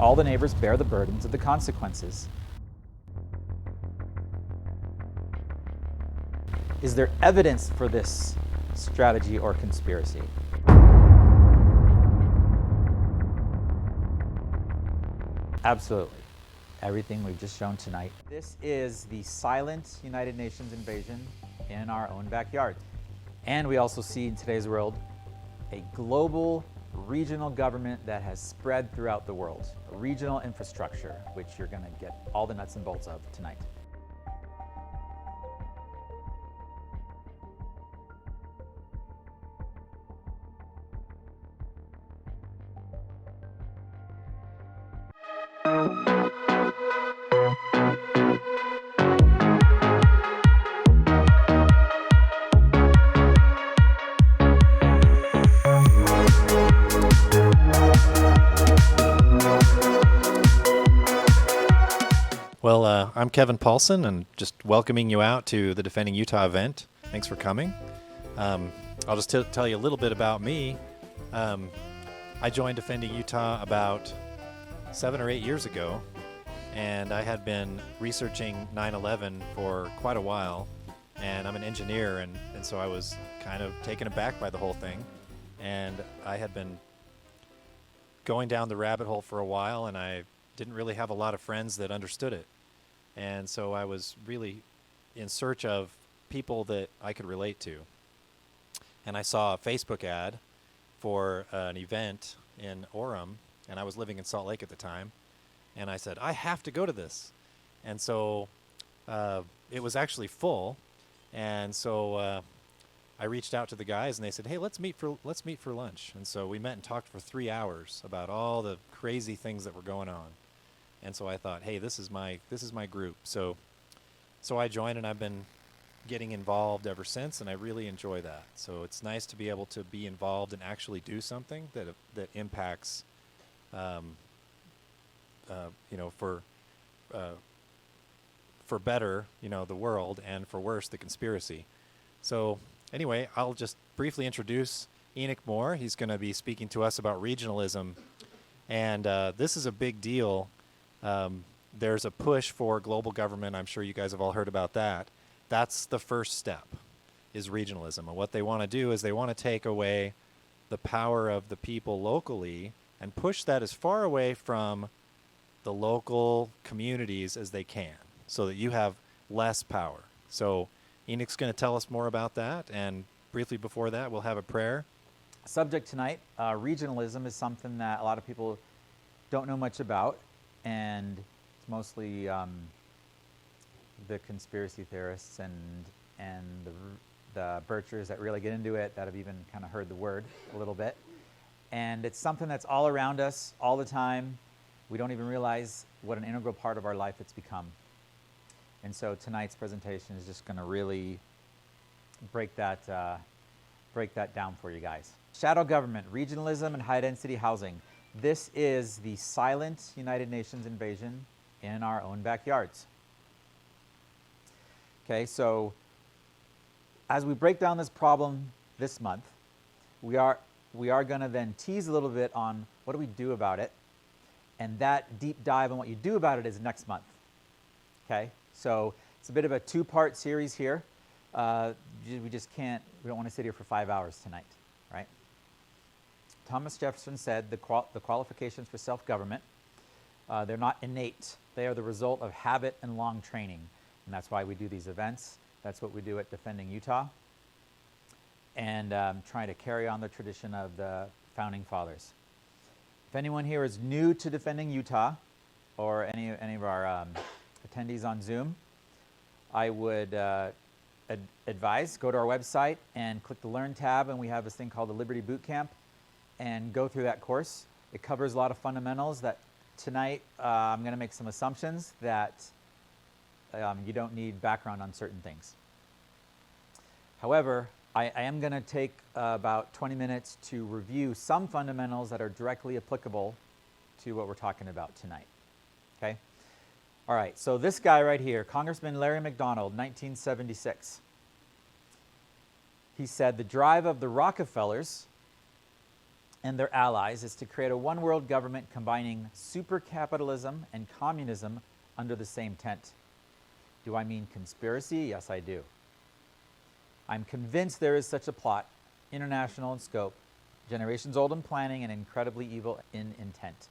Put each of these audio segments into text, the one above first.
All the neighbors bear the burdens of the consequences. Is there evidence for this strategy or conspiracy? Absolutely. Everything we've just shown tonight. This is the silent United Nations invasion in our own backyard. And we also see in today's world a global regional government that has spread throughout the world, a regional infrastructure, which you're going to get all the nuts and bolts of tonight. Well, I'm Kevin Paulson, and just welcoming you out to the Defending Utah event. Thanks for coming. I'll just tell you a little bit about me. I joined Defending Utah about 7 or 8 years ago, and I had been researching 9/11 for quite a while, and I'm an engineer, and so I was kind of taken aback by the whole thing, and I had been going down the rabbit hole for a while, and I didn't really have a lot of friends that understood it. And so I was really in search of people that I could relate to. And I saw a Facebook ad for an event in Orem, and I was living in Salt Lake at the time. And I said, I have to go to this. And so it was actually full. And so I reached out to the guys, and they said, hey, let's meet for lunch. And so we met and talked for 3 hours about all the crazy things that were going on. And so I thought, hey, this is my group. So I joined, and I've been getting involved ever since, and I really enjoy that. So it's nice to be able to be involved and actually do something that impacts, for better, the world, and for worse, the conspiracy. So anyway, I'll just briefly introduce Enoch Moore. He's going to be speaking to us about regionalism, and this is a big deal. There's a push for global government. I'm sure you guys have all heard about that. That's the first step, is regionalism. And what they want to do is they want to take away the power of the people locally and push that as far away from the local communities as they can, so that you have less power. So Enoch's going to tell us more about that. And briefly before that, we'll have a prayer. Subject tonight, regionalism is something that a lot of people don't know much about. And it's mostly the conspiracy theorists and the birchers that really get into it, that have even kind of heard the word a little bit. And it's something that's all around us all the time. We don't even realize what an integral part of our life it's become. And so tonight's presentation is just going to really break that down for you guys. Shadow government, regionalism, and high-density housing. This is the silent United Nations invasion in our own backyards. Okay, so as we break down this problem this month, we are going to then tease a little bit on what do we do about it, and that deep dive on what you do about it is next month. Okay, so it's a bit of a two-part series here. We don't want to sit here for 5 hours tonight, right? Thomas Jefferson said the qualifications for self-government, they're not innate. They are the result of habit and long training. And that's why we do these events. That's what we do at Defending Utah. And trying to carry on the tradition of the Founding Fathers. If anyone here is new to Defending Utah, or any of our attendees on Zoom, I would advise, go to our website and click the Learn tab, and we have this thing called the Liberty Boot Camp, and go through that course. It covers a lot of fundamentals that tonight I'm going to make some assumptions that you don't need background on certain things. However, I am going to take about 20 minutes to review some fundamentals that are directly applicable to what we're talking about tonight. Okay? All right, so this guy right here, Congressman Larry McDonald, 1976. He said, the drive of the Rockefellers and their allies is to create a one-world government combining super-capitalism and communism under the same tent. Do I mean conspiracy? Yes, I do. I'm convinced there is such a plot, international in scope, generations old in planning, and incredibly evil in intent.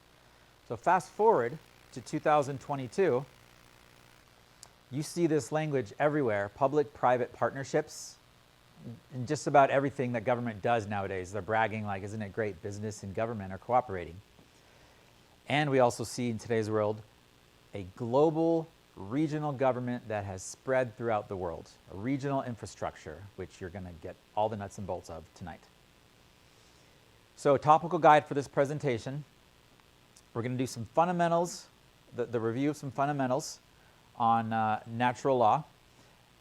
So fast forward to 2022, you see this language everywhere, public-private partnerships, in just about everything that government does nowadays. They're bragging like, isn't it great, business and government are cooperating. And we also see in today's world a global regional government that has spread throughout the world, a regional infrastructure, which you're going to get all the nuts and bolts of tonight. So topical guide for this presentation, we're going to do some fundamentals, the review of some fundamentals on natural law,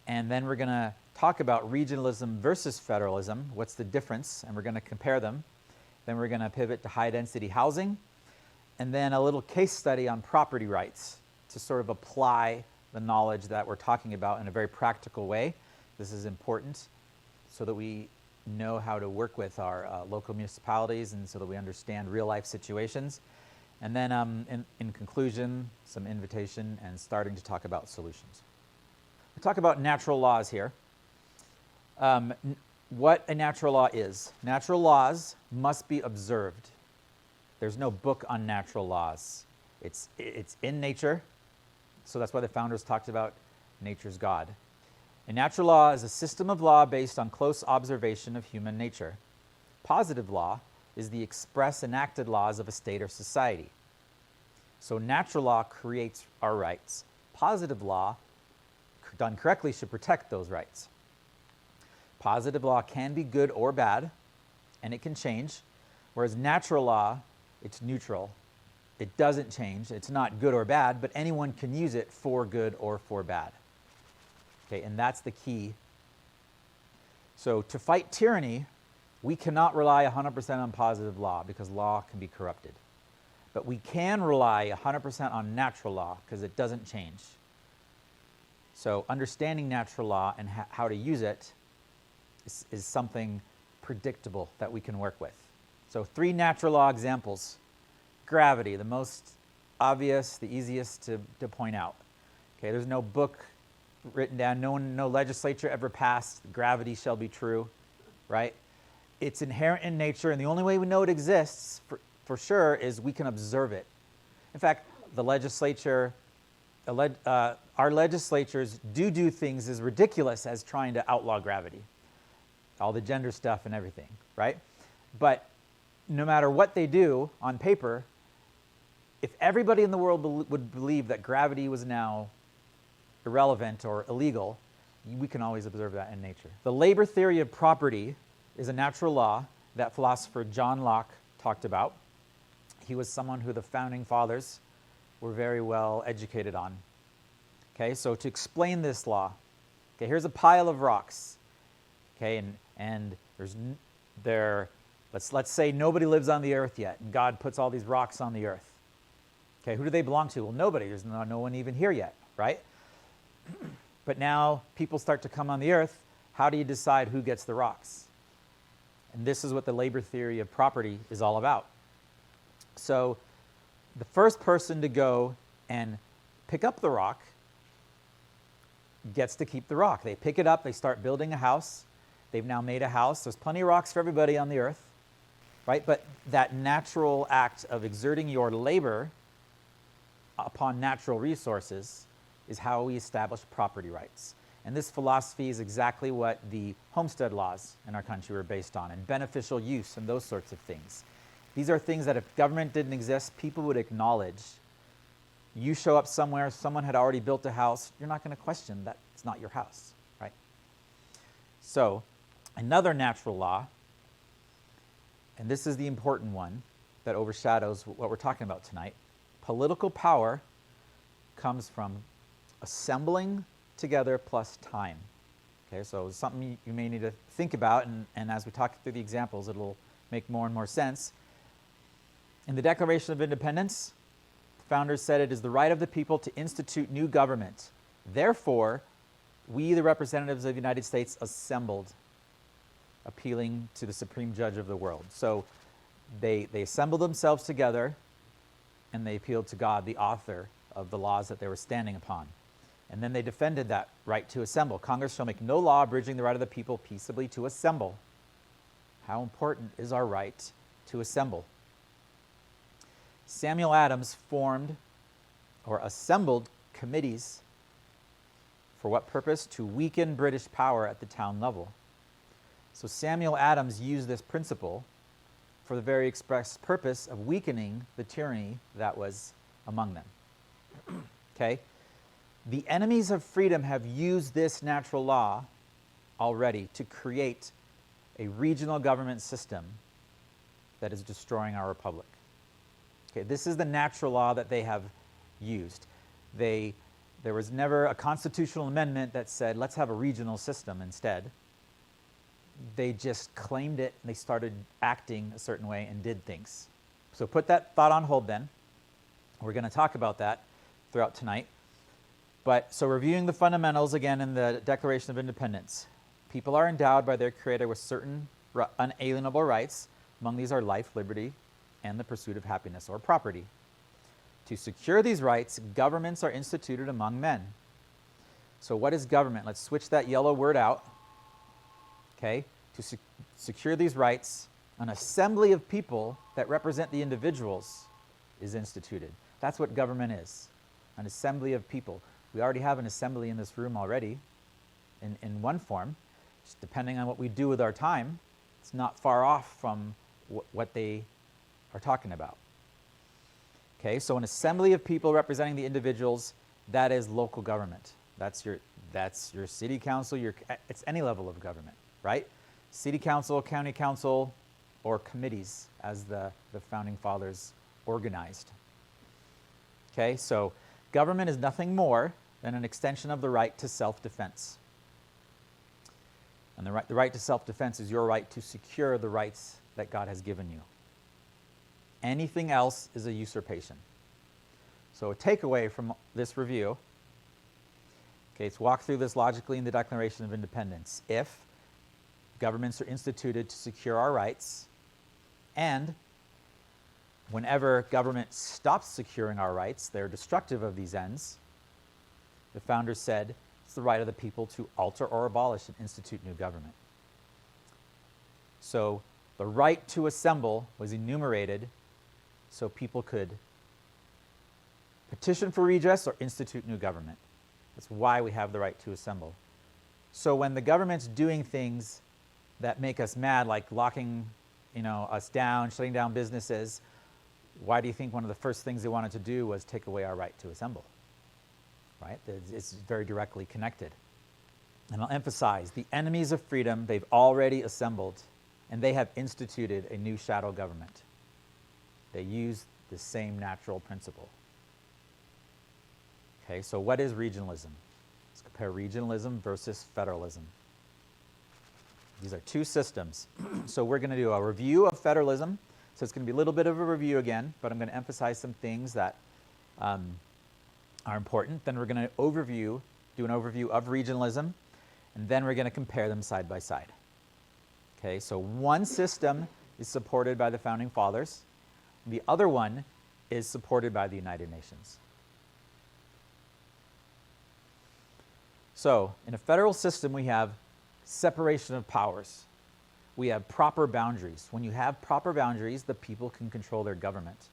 and then we're going to talk about regionalism versus federalism, what's the difference, and we're going to compare them. Then we're going to pivot to high-density housing, and then a little case study on property rights to sort of apply the knowledge that we're talking about in a very practical way. This is important so that we know how to work with our local municipalities and so that we understand real-life situations. And then in conclusion, some invitation and starting to talk about solutions. We'll talk about natural laws here. What a natural law is. Natural laws must be observed. There's no book on natural laws. It's in nature, so that's why the founders talked about nature's God. A natural law is a system of law based on close observation of human nature. Positive law is the express enacted laws of a state or society. So natural law creates our rights. Positive law, done correctly, should protect those rights. Positive law can be good or bad, and it can change, whereas natural law, it's neutral. It doesn't change. It's not good or bad, but anyone can use it for good or for bad. Okay, and that's the key. So to fight tyranny, we cannot rely 100% on positive law because law can be corrupted. But we can rely 100% on natural law because it doesn't change. So understanding natural law and how to use it is something predictable that we can work with. So 3 natural law examples. Gravity, the most obvious, the easiest to point out. Okay, there's no book written down, no legislature ever passed, gravity shall be true, right? It's inherent in nature, and the only way we know it exists for sure is we can observe it. In fact, the legislature, our legislatures do things as ridiculous as trying to outlaw gravity. All the gender stuff and everything, right? But no matter what they do on paper, if everybody in the world would believe that gravity was now irrelevant or illegal, we can always observe that in nature. The labor theory of property is a natural law that philosopher John Locke talked about. He was someone who the founding fathers were very well educated on. Okay, so to explain this law, okay, here's a pile of rocks. Okay, and let's say nobody lives on the earth yet, and God puts all these rocks on the earth. Okay, who do they belong to? Well, nobody. There's no one even here yet, right? But now people start to come on the earth. How do you decide who gets the rocks? And this is what the labor theory of property is all about. So the first person to go and pick up the rock gets to keep the rock. They pick it up, they start building a house. They've now made a house. There's plenty of rocks for everybody on the earth, right? But that natural act of exerting your labor upon natural resources is how we establish property rights. And this philosophy is exactly what the homestead laws in our country were based on, and beneficial use and those sorts of things. These are things that if government didn't exist, people would acknowledge. You show up somewhere, someone had already built a house, you're not going to question that it's not your house, right? So, another natural law, and this is the important one that overshadows what we're talking about tonight. Political power comes from assembling together plus time. Okay, so something you may need to think about, and as we talk through the examples, it'll make more and more sense. In the Declaration of Independence, the founders said it is the right of the people to institute new government. Therefore, we, the representatives of the United States, assembled, appealing to the supreme judge of the world. So they assembled themselves together and they appealed to God, the author of the laws that they were standing upon. And then they defended that right to assemble. Congress shall make no law abridging the right of the people peaceably to assemble. How important is our right to assemble? Samuel Adams formed or assembled committees. For what purpose? To weaken British power at the town level. So Samuel Adams used this principle for the very express purpose of weakening the tyranny that was among them. Okay? The enemies of freedom have used this natural law already to create a regional government system that is destroying our republic. Okay, this is the natural law that they have used. There was never a constitutional amendment that said, let's have a regional system instead. They just claimed it, and they started acting a certain way and did things. So put that thought on hold then. We're going to talk about that throughout tonight. But so reviewing the fundamentals again in the Declaration of Independence. People are endowed by their Creator with certain unalienable rights. Among these are life, liberty, and the pursuit of happiness or property. To secure these rights, governments are instituted among men. So what is government? Let's switch that yellow word out. Okay? To secure these rights, an assembly of people that represent the individuals is instituted. That's what government is, an assembly of people. We already have an assembly in this room already in one form. Just depending on what we do with our time, it's not far off from what they are talking about. Okay, so an assembly of people representing the individuals, that is local government. That's your city council, it's any level of government, right? City council, county council, or committees as the founding fathers organized. Okay, so government is nothing more than an extension of the right to self-defense. And the right to self-defense is your right to secure the rights that God has given you. Anything else is a usurpation. So a takeaway from this review, okay, let's walk through this logically in the Declaration of Independence. If governments are instituted to secure our rights, and whenever government stops securing our rights, they're destructive of these ends, the founders said it's the right of the people to alter or abolish and institute new government. So the right to assemble was enumerated so people could petition for redress or institute new government. That's why we have the right to assemble. So when the government's doing things that make us mad, like locking, us down, shutting down businesses, why do you think one of the first things they wanted to do was take away our right to assemble? Right? It's very directly connected. And I'll emphasize, the enemies of freedom, they've already assembled, and they have instituted a new shadow government. They use the same natural principle. Okay, so what is regionalism? Let's compare regionalism versus federalism. These are two systems. So we're going to do a review of federalism. So it's going to be a little bit of a review again, but I'm going to emphasize some things that are important. Then we're going to do an overview of regionalism, and then we're going to compare them side by side. Okay, so one system is supported by the Founding Fathers. The other one is supported by the United Nations. So in a federal system, we have separation of powers. We have proper boundaries. When you have proper boundaries, the people can control their government.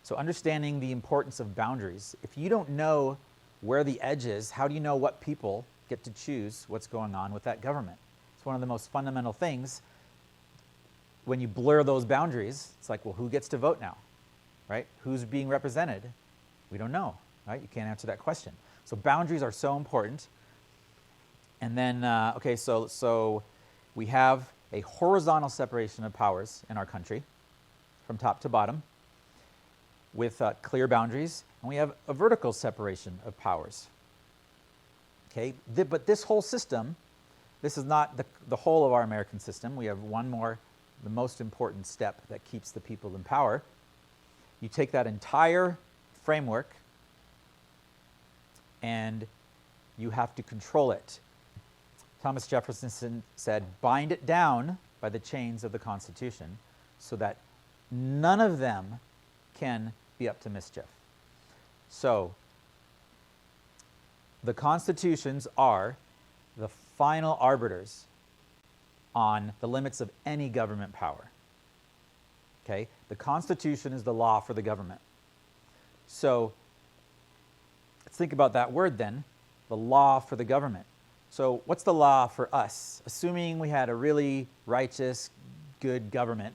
So understanding the importance of boundaries. If you don't know where the edge is, how do you know what people get to choose what's going on with that government? It's one of the most fundamental things. When you blur those boundaries, it's like, well, who gets to vote now, right? Who's being represented? We don't know, right? You can't answer that question. So boundaries are so important. And then, okay, so we have a horizontal separation of powers in our country from top to bottom with clear boundaries, and we have a vertical separation of powers. Okay, but this whole system, this is not the whole of our American system. We have one more, the most important step that keeps the people in power. You take that entire framework and you have to control it. Thomas Jefferson said, bind it down by the chains of the Constitution so that none of them can be up to mischief. So, the constitutions are the final arbiters on the limits of any government power. Okay? The Constitution is the law for the government. So, let's think about that word then, the law for the government. So, what's the law for us? Assuming we had a really righteous, good government,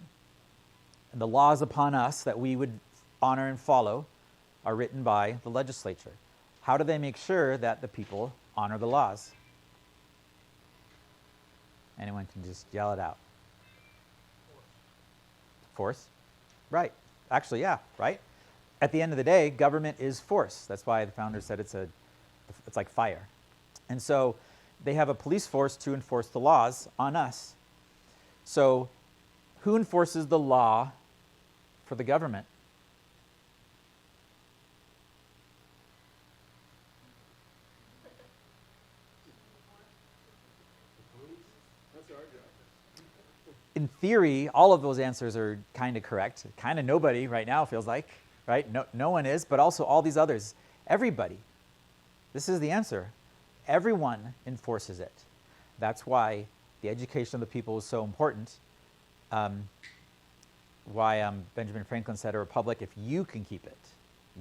and the laws upon us that we would honor and follow are written by the legislature. How do they make sure that the people honor the laws? Anyone can just yell it out. Force? Right. Actually, yeah, right? At the end of the day, government is force. That's why the founder said it's like fire. And so they have a police force to enforce the laws on us. So who enforces the law for the government? In theory, all of those answers are kind of correct. Kind of nobody right now feels like, right? No one is, but also all these others. Everybody. This is the answer. Everyone enforces it. That's why the education of the people is so important. Why Benjamin Franklin said a republic, if you can keep it.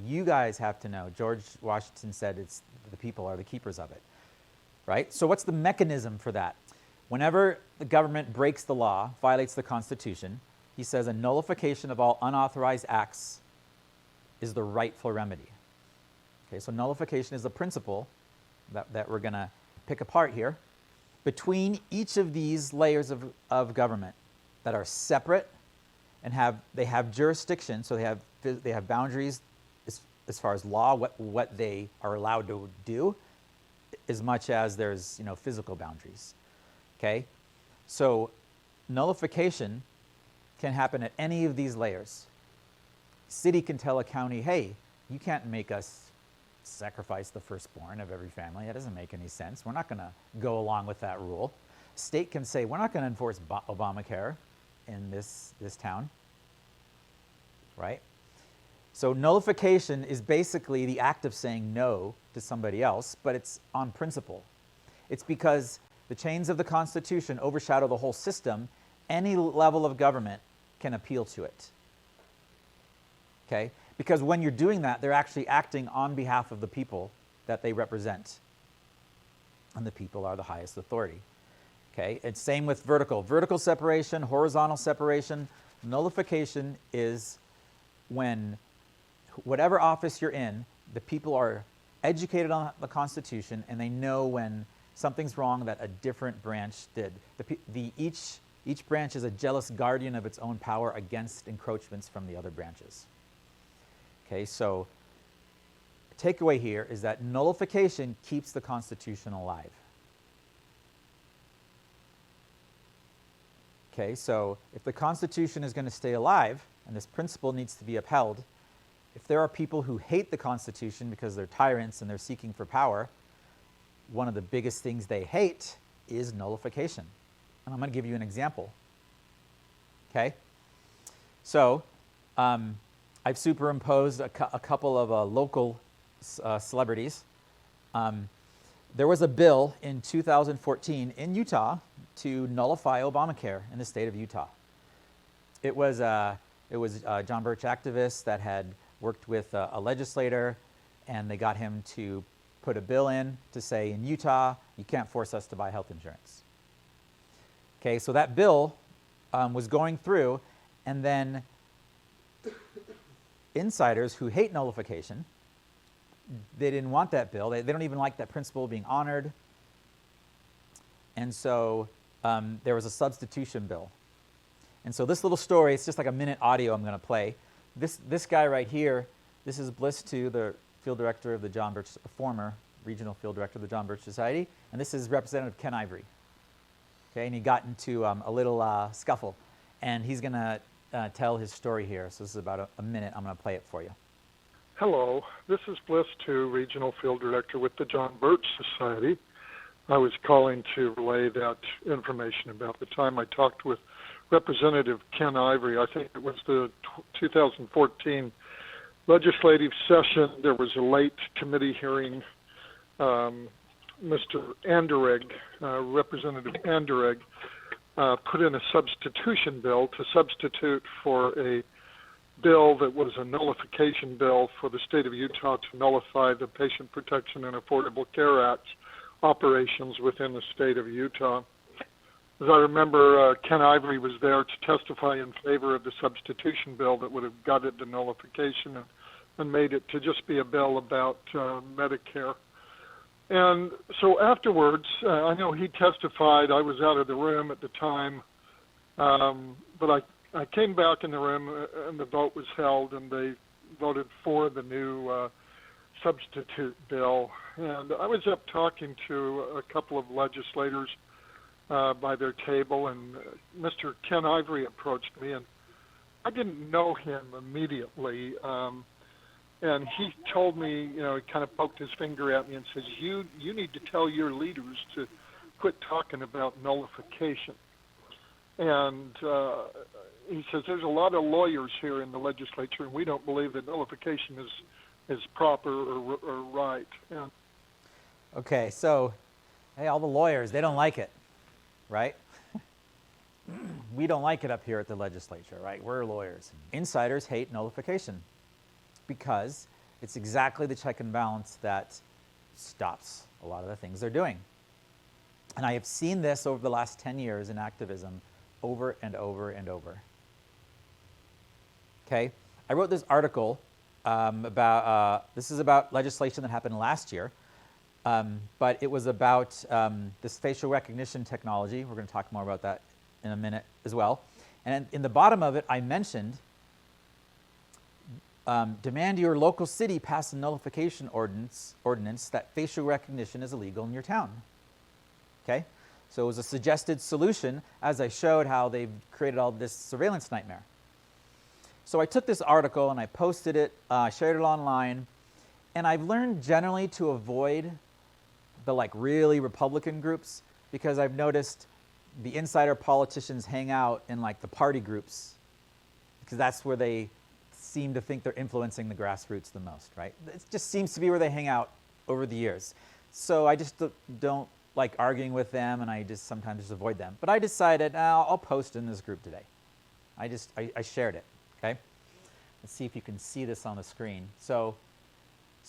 You guys have to know. George Washington said it's the people are the keepers of it. Right? So what's the mechanism for that? Whenever the government breaks the law, violates the Constitution, he says a nullification of all unauthorized acts is the rightful remedy. Okay, so nullification is a principle that we're going to pick apart here between each of these layers of government that are separate and they have jurisdiction, so they have boundaries as far as law, what they are allowed to do, as much as there's physical boundaries. Okay, so nullification can happen at any of these layers. City can tell a county, hey, you can't make us sacrifice the firstborn of every family. That doesn't make any sense. We're not going to go along with that rule. State can say, we're not going to enforce Obamacare in this town. Right? So nullification is basically the act of saying no to somebody else, but it's on principle. It's because the chains of the Constitution overshadow the whole system. Any level of government can appeal to it. Okay? Because when you're doing that, they're actually acting on behalf of the people that they represent. And the people are the highest authority. Okay? It's same with vertical. Vertical separation, horizontal separation. Nullification is when whatever office you're in, the people are educated on the Constitution and they know when something's wrong that a different branch did. Each branch is a jealous guardian of its own power against encroachments from the other branches. Okay, so the takeaway here is that nullification keeps the Constitution alive. Okay, so if the Constitution is going to stay alive, and this principle needs to be upheld, if there are people who hate the Constitution because they're tyrants and they're seeking for power, one of the biggest things they hate is nullification. And I'm going to give you an example. Okay? So, I've superimposed a couple of local celebrities. There was a bill in 2014 in Utah to nullify Obamacare in the state of Utah. It was John Birch activists that had worked with a legislator, and they got him to put a bill in to say, in Utah, you can't force us to buy health insurance. Okay, so that bill was going through, and then insiders who hate nullification, they didn't want that bill. They don't even like that principle being honored. And so there was a substitution bill. And so this little story, it's just like a minute audio I'm going to play. This guy right here, this is Bliss Tu, the field director of the John Birch, former regional field director of the John Birch Society, and this is Representative Ken Ivory. Okay, and he got into a little scuffle, and he's going to tell his story here. So this is about a minute. I'm going to play it for you. Hello, this is Bliss Tu, regional field director with the John Birch Society. I was calling to relay that information about the time I talked with Representative Ken Ivory. I think it was the 2014 legislative session. There was a late committee hearing. Mr. Anderegg, Representative Anderegg, put in a substitution bill to substitute for a bill that was a nullification bill for the state of Utah to nullify the Patient Protection and Affordable Care Act operations within the state of Utah. As I remember, Ken Ivory was there to testify in favor of the substitution bill that would have gutted the nullification and made it to just be a bill about Medicare. And so afterwards, I know he testified. I was out of the room at the time, but I came back in the room and the vote was held, and they voted for the new substitute bill. And I was up talking to a couple of legislators by their table, and Mr. Ken Ivory approached me, and I didn't know him immediately. And he told me, he kind of poked his finger at me and says, you need to tell your leaders to quit talking about nullification. And he says, there's a lot of lawyers here in the legislature, and we don't believe that nullification is proper or right. And Okay, so, hey, all the lawyers, they don't like it, right? We don't like it up here at the legislature, right? We're lawyers. Insiders hate nullification because it's exactly the check and balance that stops a lot of the things they're doing. And I have seen this over the last 10 years in activism over and over and over. Okay, I wrote this article this is about legislation that happened last year, but it was about this facial recognition technology. We're going to talk more about that in a minute as well. And in the bottom of it, I mentioned demand your local city pass a nullification ordinance that facial recognition is illegal in your town. Okay, so it was a suggested solution as I showed how they've created all this surveillance nightmare. So I took this article and I posted it, shared it online, and I've learned generally to avoid the really Republican groups because I've noticed the insider politicians hang out in the party groups because that's where they seem to think they're influencing the grassroots the most, right? It just seems to be where they hang out over the years. So I just don't like arguing with them, and I just sometimes just avoid them. But I decided I'll post in this group today. I shared it, okay? Let's see if you can see this on the screen. So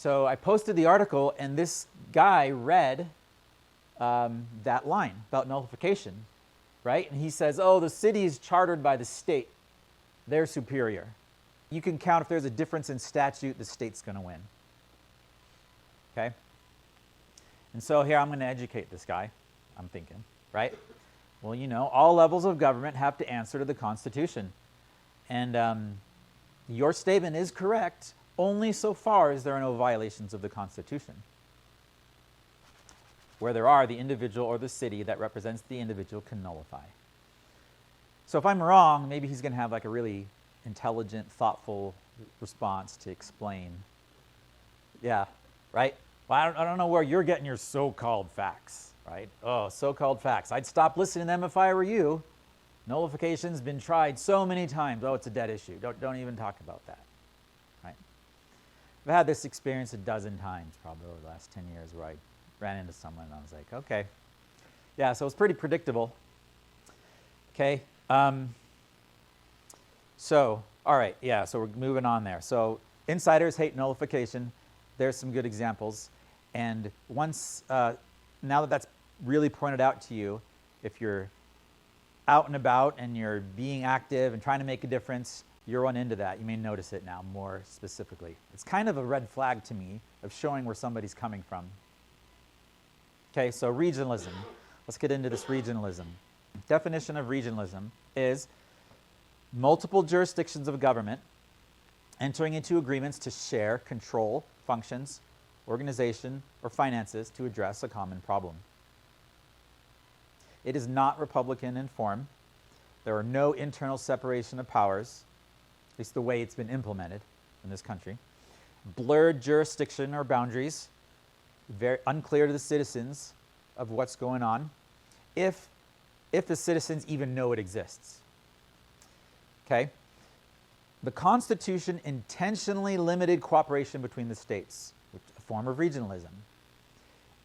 I posted the article, and this guy read that line about nullification, right? And he says, oh, the city is chartered by the state. They're superior. You can count if there's a difference in statute, the state's going to win. Okay? And so here I'm going to educate this guy, I'm thinking, right? Well, all levels of government have to answer to the Constitution. And your statement is correct only so far as there are no violations of the Constitution. Where there are, the individual or the city that represents the individual can nullify. So if I'm wrong, maybe he's going to have a really intelligent, thoughtful response to explain. Yeah, right? Well, I don't know where you're getting your so-called facts, right? Oh, so-called facts. I'd stop listening to them if I were you. Nullification's been tried so many times. Oh, it's a dead issue. Don't even talk about that, right? I've had this experience a dozen times probably over the last 10 years where I ran into someone and I was like, okay. Yeah, so it's pretty predictable. Okay. So, all right, yeah, so we're moving on there. So insiders hate nullification. There's some good examples. And once, now that that's really pointed out to you, if you're out and about and you're being active and trying to make a difference, you run into that. You may notice it now more specifically. It's kind of a red flag to me of showing where somebody's coming from. Okay, so regionalism. Let's get into this regionalism. Definition of regionalism is multiple jurisdictions of government entering into agreements to share, control, functions, organization, or finances to address a common problem. It is not Republican in form. There are no internal separation of powers, at least the way it's been implemented in this country. Blurred jurisdiction or boundaries, very unclear to the citizens, of what's going on if the citizens even know it exists. Okay? The Constitution intentionally limited cooperation between the states, a form of regionalism.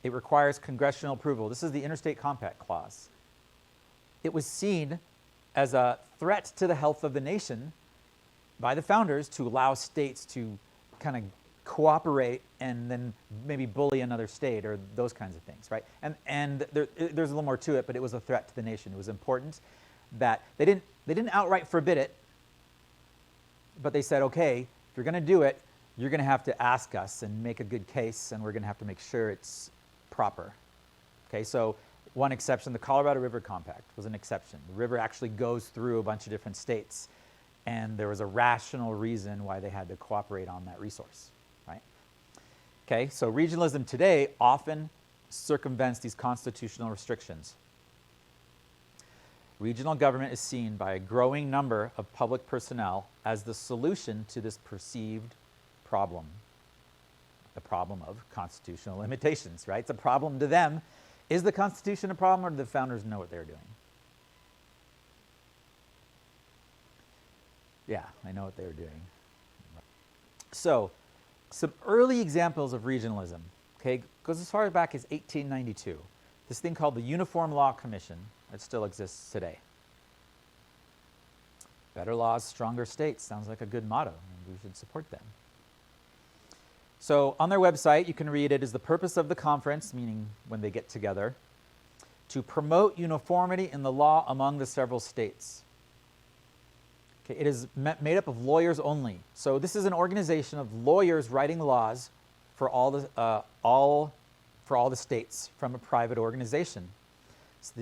It requires congressional approval. This is the Interstate Compact Clause. It was seen as a threat to the health of the nation by the founders to allow states to kind of cooperate and then maybe bully another state or those kinds of things, right? And there's a little more to it, but it was a threat to the nation. It was important that they didn't outright forbid it, but they said, okay, if you're going to do it, you're going to have to ask us and make a good case, and we're going to have to make sure it's proper. Okay, so one exception, the Colorado River Compact was an exception. The river actually goes through a bunch of different states, and there was a rational reason why they had to cooperate on that resource, right? Okay, so regionalism today often circumvents these constitutional restrictions. Regional government is seen by a growing number of public personnel as the solution to this perceived problem, the problem of constitutional limitations, right? It's a problem to them. Is the Constitution a problem, or do the founders know what they're doing? Yeah, I know what they were doing. So, some early examples of regionalism, okay, goes as far back as 1892. This thing called the Uniform Law Commission that still exists today. Better laws, stronger states. Sounds like a good motto, and we should support them. So on their website, you can read it as the purpose of the conference, meaning when they get together, to promote uniformity in the law among the several states. Okay, it is made up of lawyers only. So this is an organization of lawyers writing laws for all the states from a private organization. So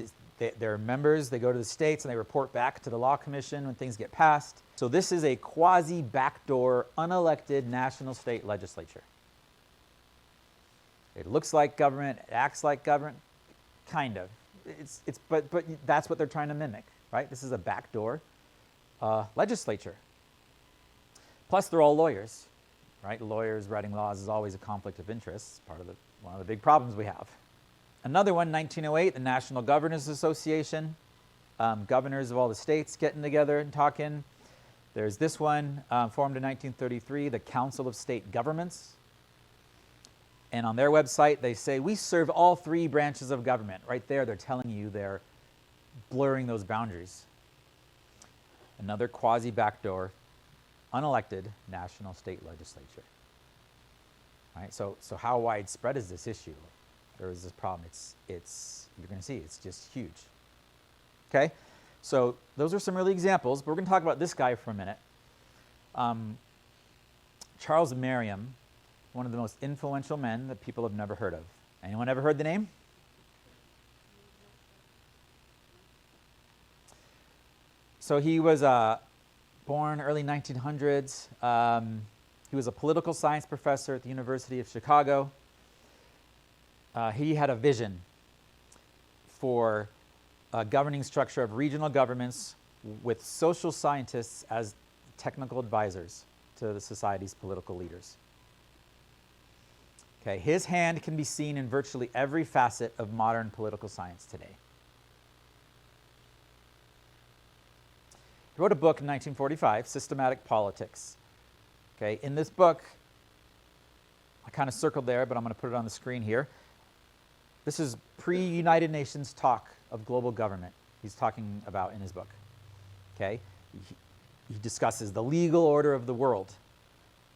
they're members, they go to the states and they report back to the Law Commission when things get passed. So this is a quasi-backdoor, unelected national state legislature. It looks like government, it acts like government, kind of. But that's what they're trying to mimic, right? This is a backdoor legislature. Plus, they're all lawyers, right? Lawyers writing laws is always a conflict of interest. It's one of the big problems we have. Another one, 1908, the National Governors Association. Governors of all the states getting together and talking. There's this one, formed in 1933, the Council of State Governments. And on their website, they say, we serve all three branches of government. Right there, they're telling you they're blurring those boundaries. Another quasi-backdoor, unelected national state legislature. Right? So how widespread is this issue? There is this problem. It's you're going to see, it's just huge. Okay? So those are some early examples, but we're going to talk about this guy for a minute. Charles Merriam, one of the most influential men that people have never heard of. Anyone ever heard the name? So he was born early 1900s. He was a political science professor at the University of Chicago. He had a vision for a governing structure of regional governments with social scientists as technical advisors to the society's political leaders. Okay, his hand can be seen in virtually every facet of modern political science today. He wrote a book in 1945, Systematic Politics. Okay, in this book, I kind of circled there, but I'm going to put it on the screen here. This is pre-United Nations talk of global government he's talking about in his book. Okay, he discusses the legal order of the world,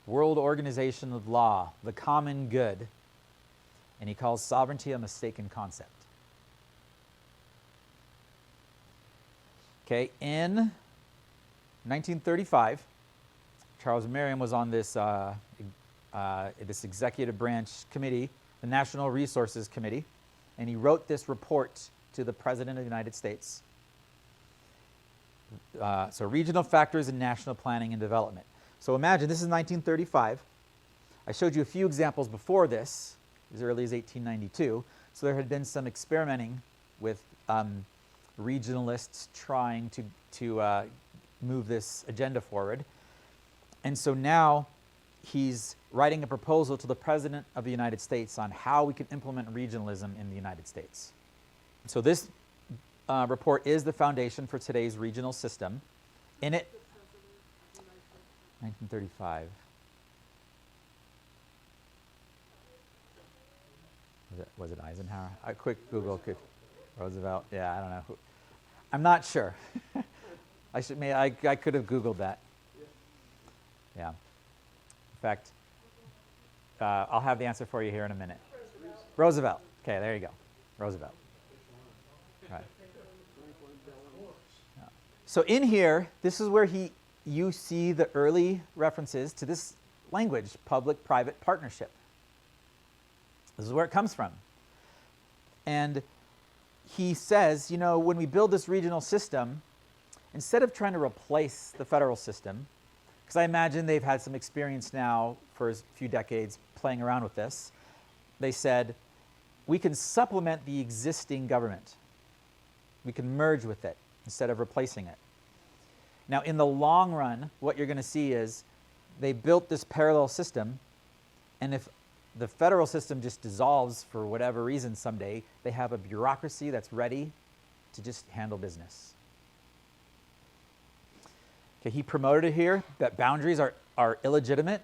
world organization of law, the common good, and he calls sovereignty a mistaken concept. Okay, in 1935, Charles Merriam was on this executive branch committee, the National Resources Committee, and he wrote this report to the President of the United States. So regional factors in national planning and development. So imagine, this is 1935. I showed you a few examples before this, as early as 1892. So there had been some experimenting with regionalists trying to move this agenda forward. And so now he's writing a proposal to the President of the United States on how we can implement regionalism in the United States. So this report is the foundation for today's regional system. In it, 1935. Was it Eisenhower? A quick Google could. Roosevelt? Yeah, I don't know. I'm not sure. I could have Googled that. Yeah. In fact, I'll have the answer for you here in a minute. Roosevelt. Okay, there you go. Roosevelt. Right. Yeah. So in here, this is where you see the early references to this language, public-private partnership. This is where it comes from. And he says, you know, when we build this regional system, instead of trying to replace the federal system, because I imagine they've had some experience now for a few decades playing around with this, they said, we can supplement the existing government. We can merge with it instead of replacing it. Now, in the long run, what you're going to see is they built this parallel system, and if the federal system just dissolves for whatever reason someday, they have a bureaucracy that's ready to just handle business. Okay, he promoted it here that boundaries are illegitimate.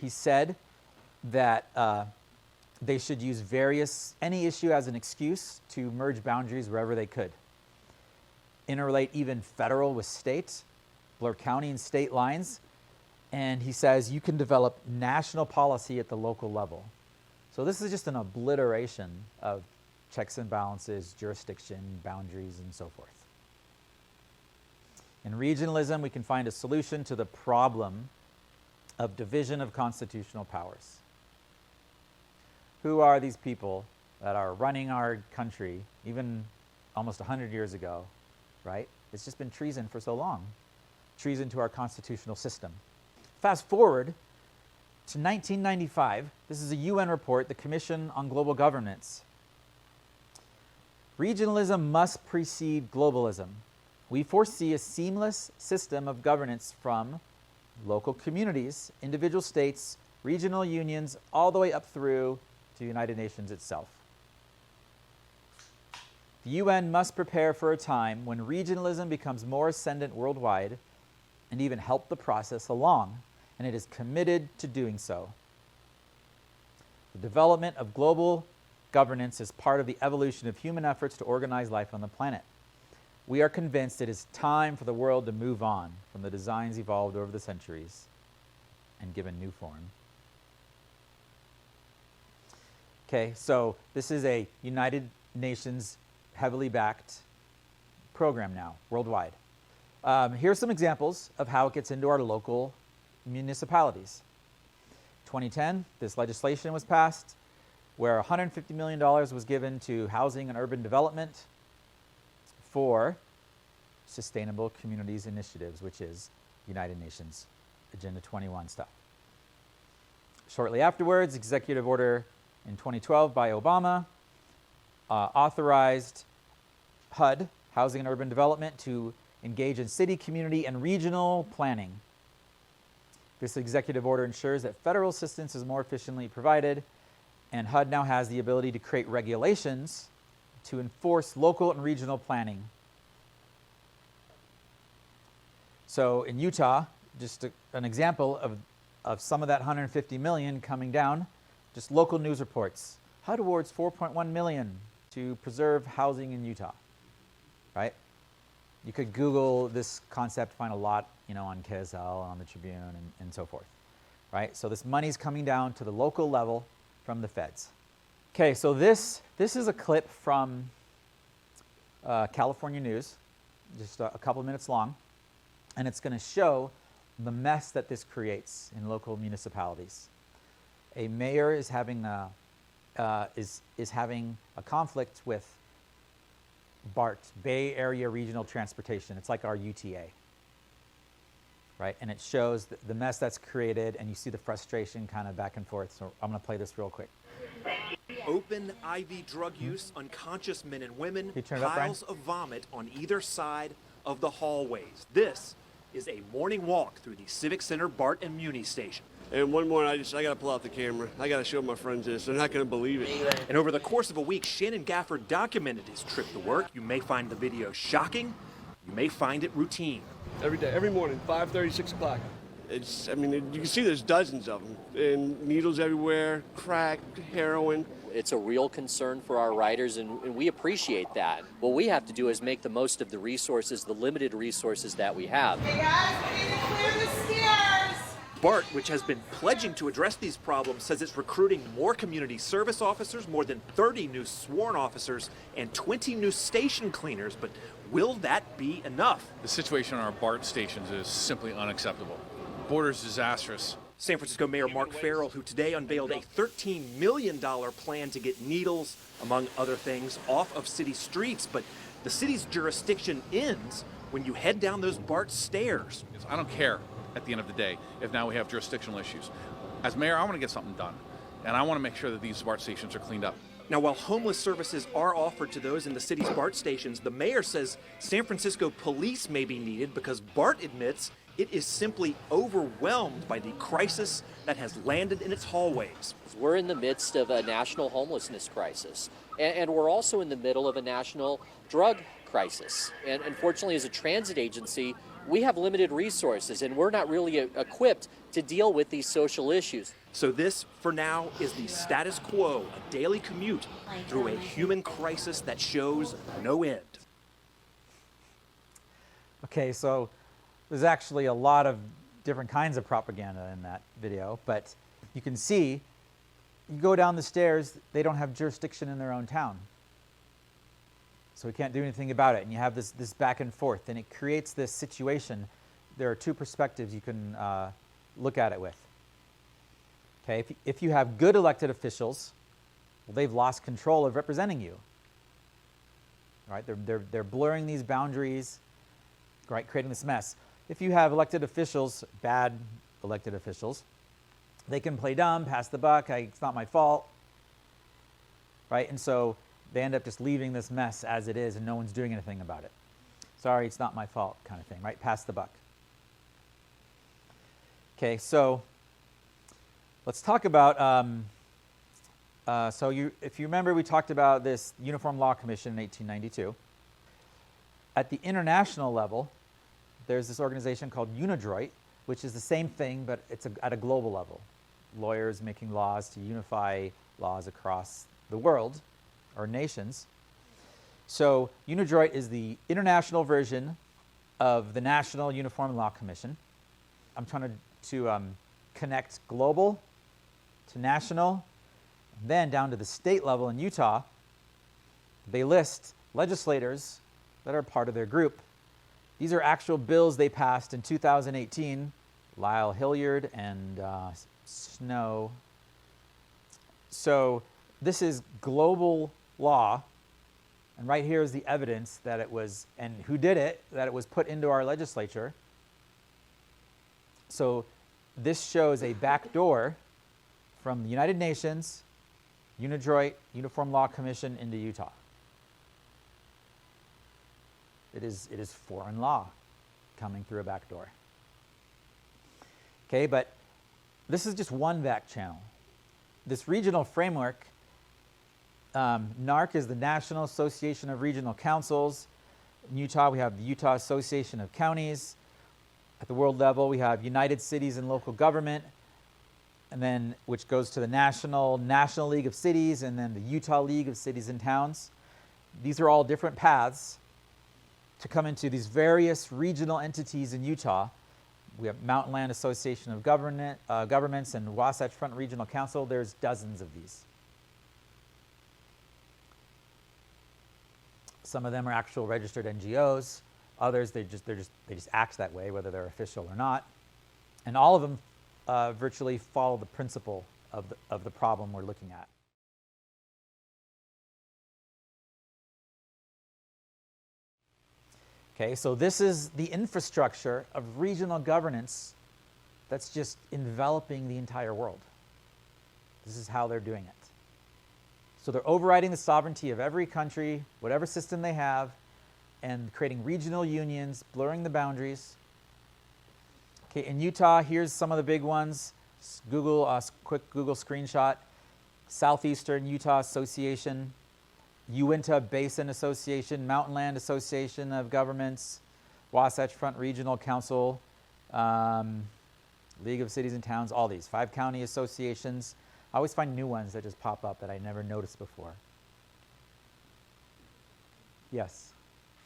He said that they should use any issue as an excuse to merge boundaries wherever they could. Interrelate even federal with state, blur county and state lines. And he says you can develop national policy at the local level. So this is just an obliteration of checks and balances, jurisdiction, boundaries, and so forth. In regionalism, we can find a solution to the problem of division of constitutional powers. Who are these people that are running our country, even almost 100 years ago, right? It's just been treason for so long. Treason to our constitutional system. Fast forward to 1995. This is a UN report, the Commission on Global Governance. Regionalism must precede globalism. We foresee a seamless system of governance from local communities, individual states, regional unions, all the way up through to the United Nations itself. The UN must prepare for a time when regionalism becomes more ascendant worldwide and even help the process along, and it is committed to doing so. The development of global governance is part of the evolution of human efforts to organize life on the planet. We are convinced it is time for the world to move on from the designs evolved over the centuries and given new form. Okay, so this is a United Nations heavily backed program now, worldwide. Here's some examples of how it gets into our local municipalities. 2010, this legislation was passed where $150 million was given to housing and urban development for Sustainable Communities Initiatives, which is United Nations Agenda 21 stuff. Shortly afterwards, executive order in 2012 by Obama authorized HUD, Housing and Urban Development, to engage in city, community, and regional planning. This executive order ensures that federal assistance is more efficiently provided, and HUD now has the ability to create regulations to enforce local and regional planning. So in Utah, just an example of some of that $150 million coming down, just local news reports. HUD awards $4.1 million to preserve housing in Utah, right? You could Google this concept, find a lot, on KSL, on the Tribune, and so forth, right? So this money's coming down to the local level from the feds. Okay, so this is a clip from California News, just a couple of minutes long, and it's going to show the mess that this creates in local municipalities. A mayor is having having a conflict with BART, Bay Area Regional Transportation. It's like our UTA, right? And it shows the mess that's created, and you see the frustration kind of back and forth. So I'm going to play this real quick. Open IV drug use, unconscious men and women, Can you turn it up, Brian? piles of vomit on either side of the hallways. This is a morning walk through the Civic Center BART and Muni station. And one morning, I got to pull out the camera. I got to show my friends this. They're not going to believe it. And over the course of a week, Shannon Gafford documented his trip to work. You may find the video shocking. You may find it routine. Every day, every morning, 5:30, 6 o'clock. I mean, you can see there's dozens of them. And needles everywhere, crack, heroin. It's a real concern for our riders, and we appreciate that. What we have to do is make the most of the resources, the limited resources that we have. Hey guys, we need to clear the stairs! BART, which has been pledging to address these problems, says it's recruiting more community service officers, more than 30 new sworn officers, and 20 new station cleaners. But will that be enough? The situation on our BART stations is simply unacceptable. Border is disastrous. San Francisco Mayor Mark Farrell, who today unveiled a $13 million plan to get needles, among other things, off of city streets. But the city's jurisdiction ends when you head down those BART stairs. I don't care at the end of the day if now we have jurisdictional issues. As mayor, I want to get something done, and I want to make sure that these BART stations are cleaned up. Now, while homeless services are offered to those in the city's BART stations, the mayor says San Francisco police may be needed because BART admits it is simply overwhelmed by the crisis that has landed in its hallways. We're in the midst of a national homelessness crisis, and we're also in the middle of a national drug crisis. And unfortunately, as a transit agency, we have limited resources, and we're not really equipped to deal with these social issues. So this, for now, is the status quo, a daily commute through a human crisis that shows no end. Okay, so there's actually a lot of different kinds of propaganda in that video, but you can see, you go down the stairs, they don't have jurisdiction in their own town. So we can't do anything about it, and you have this back and forth, and it creates this situation. There are two perspectives you can look at it with. Okay, if you have good elected officials, well, they've lost control of representing you. Right? They're blurring these boundaries, right, creating this mess. If you have elected officials, bad elected officials, they can play dumb, pass the buck, it's not my fault, right? And so they end up just leaving this mess as it is, and no one's doing anything about it. Sorry, it's not my fault, kind of thing, right? Pass the buck. Okay, so let's talk about, if you remember, we talked about this Uniform Law Commission in 1892. At the international level, there's this organization called UNIDROIT, which is the same thing, but it's at a global level. Lawyers making laws to unify laws across the world, or nations. So UNIDROIT is the international version of the National Uniform Law Commission. I'm trying to connect global to national, and then down to the state level in Utah. They list legislators that are part of their group. These are actual bills they passed in 2018, Lyle Hilliard and Snow. So this is global law, and right here is the evidence that it was, and who did it, that it was put into our legislature. So this shows a backdoor from the United Nations, UNIDROIT, Uniform Law Commission, into Utah. It is foreign law coming through a back door. Okay, but this is just one back channel. This regional framework, NARC is the National Association of Regional Councils. In Utah, we have the Utah Association of Counties. At the world level, we have United Cities and Local Government, and then which goes to the National League of Cities, and then the Utah League of Cities and Towns. These are all different paths to come into these various regional entities in Utah. We have Mountain Land Association of Governments and Wasatch Front Regional Council. There's dozens of these. Some of them are actual registered NGOs. Others, they just act that way, whether they're official or not. And all of them virtually follow the principle of the problem we're looking at. Okay, so this is the infrastructure of regional governance that's just enveloping the entire world. This is how they're doing it. So they're overriding the sovereignty of every country, whatever system they have, and creating regional unions, blurring the boundaries. Okay, in Utah, here's some of the big ones. Quick Google screenshot. Southeastern Utah Association, Uinta Basin Association, Mountain Land Association of Governments, Wasatch Front Regional Council, League of Cities and Towns, all these. 5 county associations. I always find new ones that just pop up that I never noticed before. Yes?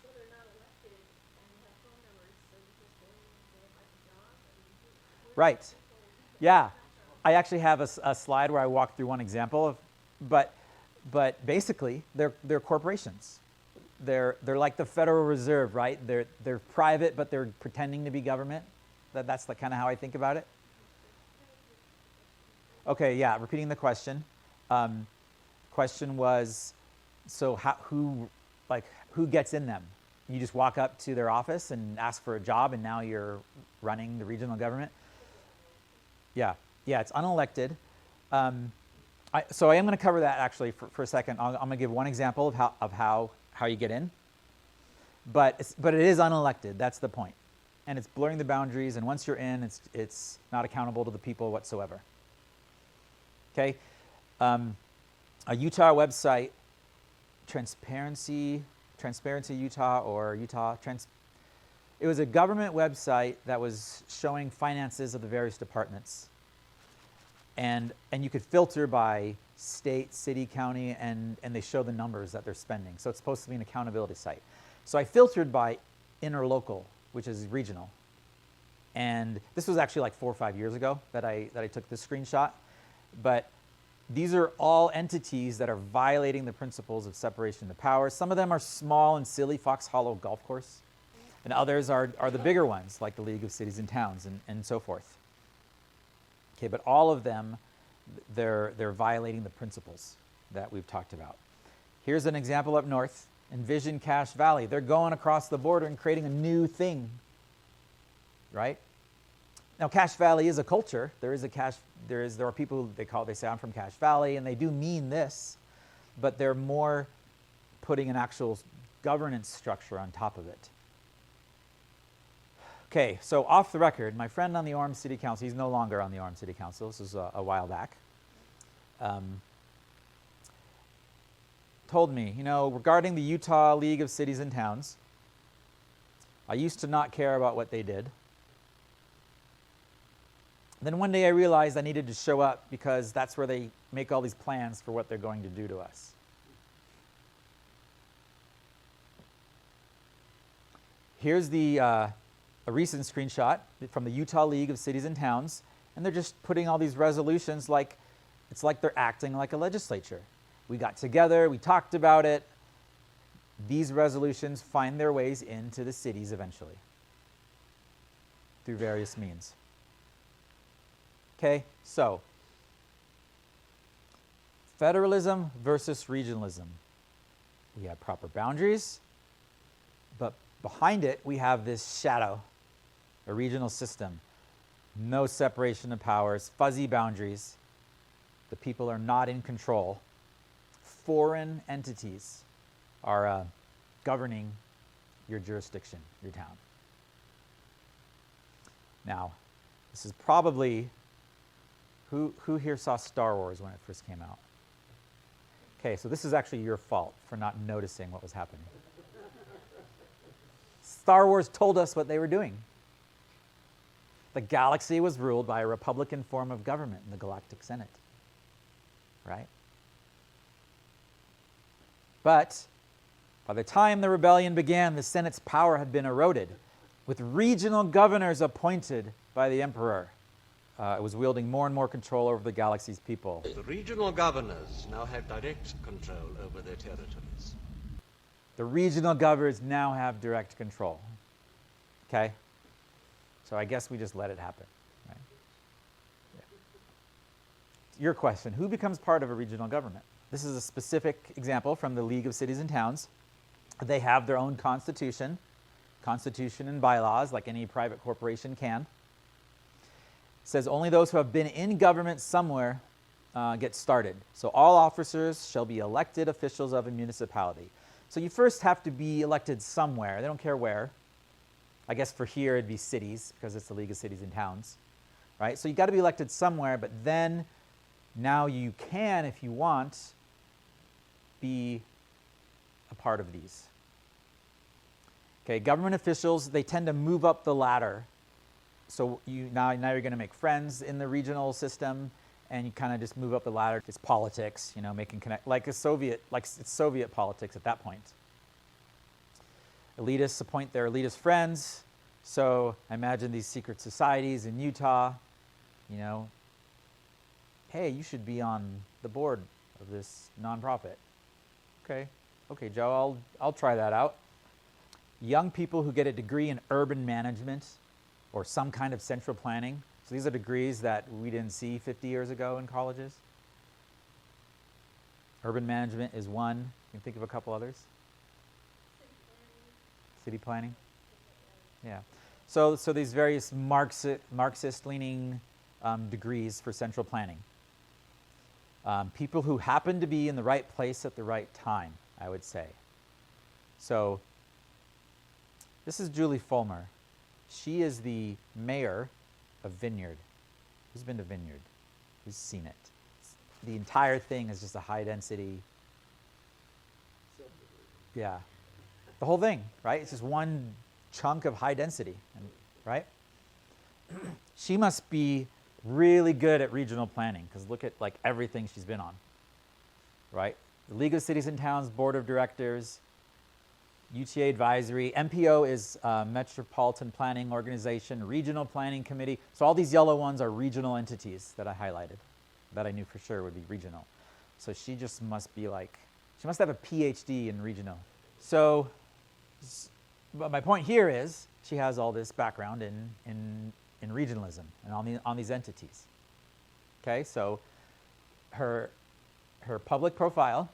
So they're not elected and have phone numbers, so you just go in and say, "I'd like a job," and Right. Yeah. I actually have a slide where I walk through one example of, but basically they're corporations. They're like the Federal Reserve, right? They're private, but they're pretending to be government. That's the kind of how I think about it. Okay, yeah. Repeating the question. Question was, so who gets in them? You just walk up to their office and ask for a job, and now you're running the regional government. Yeah. Yeah, it's unelected. So I am going to cover that actually for a second. I'm going to give one example of how you get in. But it is unelected. That's the point. And it's blurring the boundaries. And once you're in, it's not accountable to the people whatsoever. Okay. A Utah website, Transparency Utah or Utah It was a government website that was showing finances of the various departments. And you could filter by state, city, county, and they show the numbers that they're spending. So it's supposed to be an accountability site. So I filtered by interlocal, which is regional. And this was actually like 4 or 5 years ago that I took this screenshot. But these are all entities that are violating the principles of separation of powers. Some of them are small and silly, Fox Hollow Golf Course. And others are the bigger ones, like the League of Cities and Towns and so forth. Okay, but all of them, they're violating the principles that we've talked about. Here's an example up north. Envision Cache Valley. They're going across the border and creating a new thing, right? Now, Cache Valley is a culture. There are people they say I'm from Cache Valley, and they do mean this, but they're more putting an actual governance structure on top of it. Okay, so off the record, my friend on the Orem City Council, he's no longer on the Orem City Council, this was a while back, told me, regarding the Utah League of Cities and Towns, I used to not care about what they did. Then one day I realized I needed to show up because that's where they make all these plans for what they're going to do to us. Here's a recent screenshot from the Utah League of Cities and Towns, and they're just putting all these resolutions it's like they're acting like a legislature. We got together, we talked about it. These resolutions find their ways into the cities eventually through various means. Okay, so federalism versus regionalism. We have proper boundaries, but behind it we have this shadow, a regional system. No separation of powers, fuzzy boundaries. The people are not in control. Foreign entities are governing your jurisdiction, your town. Now, this is probably, who here saw Star Wars when it first came out? Okay, so this is actually your fault for not noticing what was happening. Star Wars told us what they were doing. The galaxy was ruled by a Republican form of government in the Galactic Senate, right? But by the time the rebellion began, the Senate's power had been eroded, with regional governors appointed by the emperor. It was wielding more and more control over the galaxy's people. The regional governors now have direct control over their territories. The regional governors now have direct control. Okay? So I guess we just let it happen. Right? Yeah. Your question, who becomes part of a regional government? This is a specific example from the League of Cities and Towns. They have their own constitution and bylaws like any private corporation can. It says only those who have been in government somewhere get started. So all officers shall be elected officials of a municipality. So you first have to be elected somewhere. They don't care where. I guess for here it'd be cities because it's the League of Cities and Towns. right? So you got to be elected somewhere, but then now you can, if you want, be a part of these. Okay, government officials, they tend to move up the ladder. So now you're going to make friends in the regional system, and you kind of just move up the ladder. It's politics, making connect, like it's Soviet politics at that point. Elitists appoint their elitist friends. So I imagine these secret societies in Utah, hey, you should be on the board of this nonprofit. Okay, Joe, I'll try that out. Young people who get a degree in urban management or some kind of central planning. So these are degrees that we didn't see 50 years ago in colleges. Urban management is one. You can think of a couple others. City planning. Yeah. So these various Marxist-leaning degrees for central planning. People who happen to be in the right place at the right time, I would say. So this is Julie Fulmer. She is the mayor of Vineyard. Who's been to Vineyard? Who's seen it? The entire thing is just a high-density. Yeah. The whole thing, right? It's just one chunk of high density, right? She must be really good at regional planning, because look at everything she's been on, right? The League of Cities and Towns Board of Directors, UTA Advisory, MPO is Metropolitan Planning Organization, Regional Planning Committee. So all these yellow ones are regional entities that I highlighted, that I knew for sure would be regional. So she just must be she must have a PhD in regional. So, but my point here is she has all this background in regionalism and on these entities. Okay, so her public profile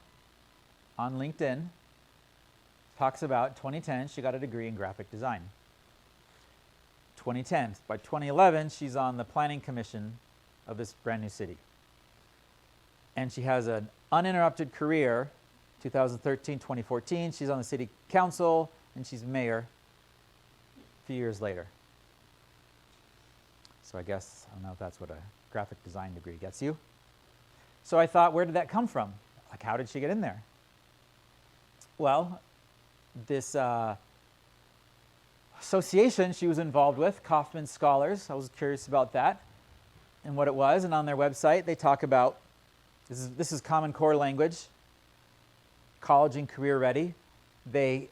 on LinkedIn talks about 2010, she got a degree in graphic design. 2010. By 2011, she's on the planning commission of this brand new city. And she has an uninterrupted career, 2013, 2014. She's on the city council, and she's mayor a few years later. So I guess, I don't know if that's what a graphic design degree gets you. So I thought, where did that come from? How did she get in there? Well, this association she was involved with, Kauffman Scholars, I was curious about that and what it was. And on their website, they talk about, this is Common Core language, college and career ready. They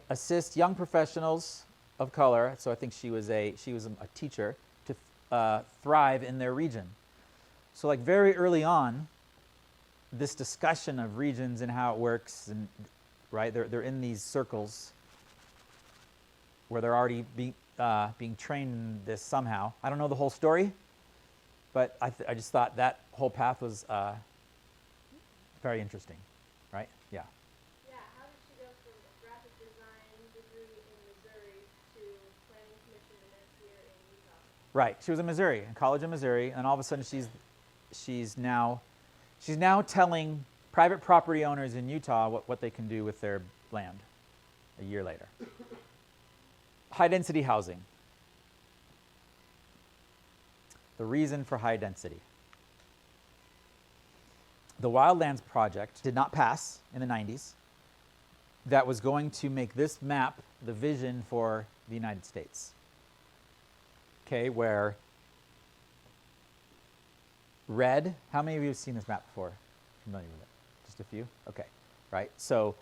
assist young professionals of color, so I think she was a teacher, to thrive in their region. So very early on, this discussion of regions and how it works, and right, they're in these circles where they're already being trained in this somehow. I don't know the whole story, but I just thought that whole path was very interesting, right? Yeah. Yeah, how did she go from a graphic design degree in Missouri to planning commission the next year in Utah? Right. She was in Missouri, in college in Missouri, and all of a sudden she's now telling private property owners in Utah what they can do with their land a year later. High density housing. The reason for high density. The Wildlands Project did not pass in the 90s. That was going to make this map the vision for the United States. Okay, where red, how many of you have seen this map before? Familiar with it? Just a few? Okay, right. So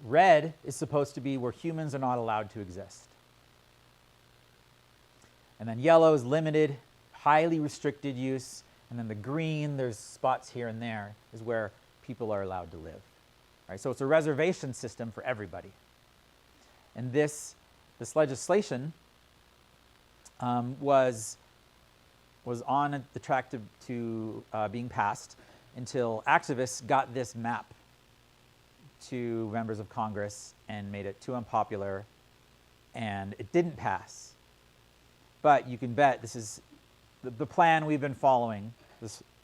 red is supposed to be where humans are not allowed to exist. And then yellow is limited, highly restricted use. And then the green, there's spots here and there, is where people are allowed to live. Right? So it's a reservation system for everybody. And this legislation was on the track to being passed until activists got this map to members of Congress and made it too unpopular, and it didn't pass. But you can bet this is the plan we've been following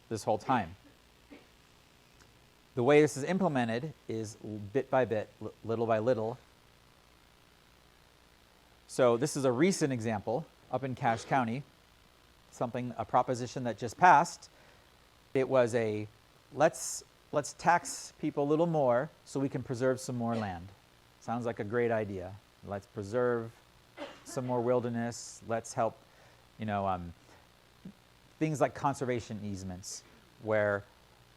this whole time. The way this is implemented is bit by bit, little by little. So this is a recent example up in Cache County. a proposition that just passed. It was let's tax people a little more so we can preserve some more land. Sounds like a great idea. Let's preserve some more wilderness. Let's help, things like conservation easements, where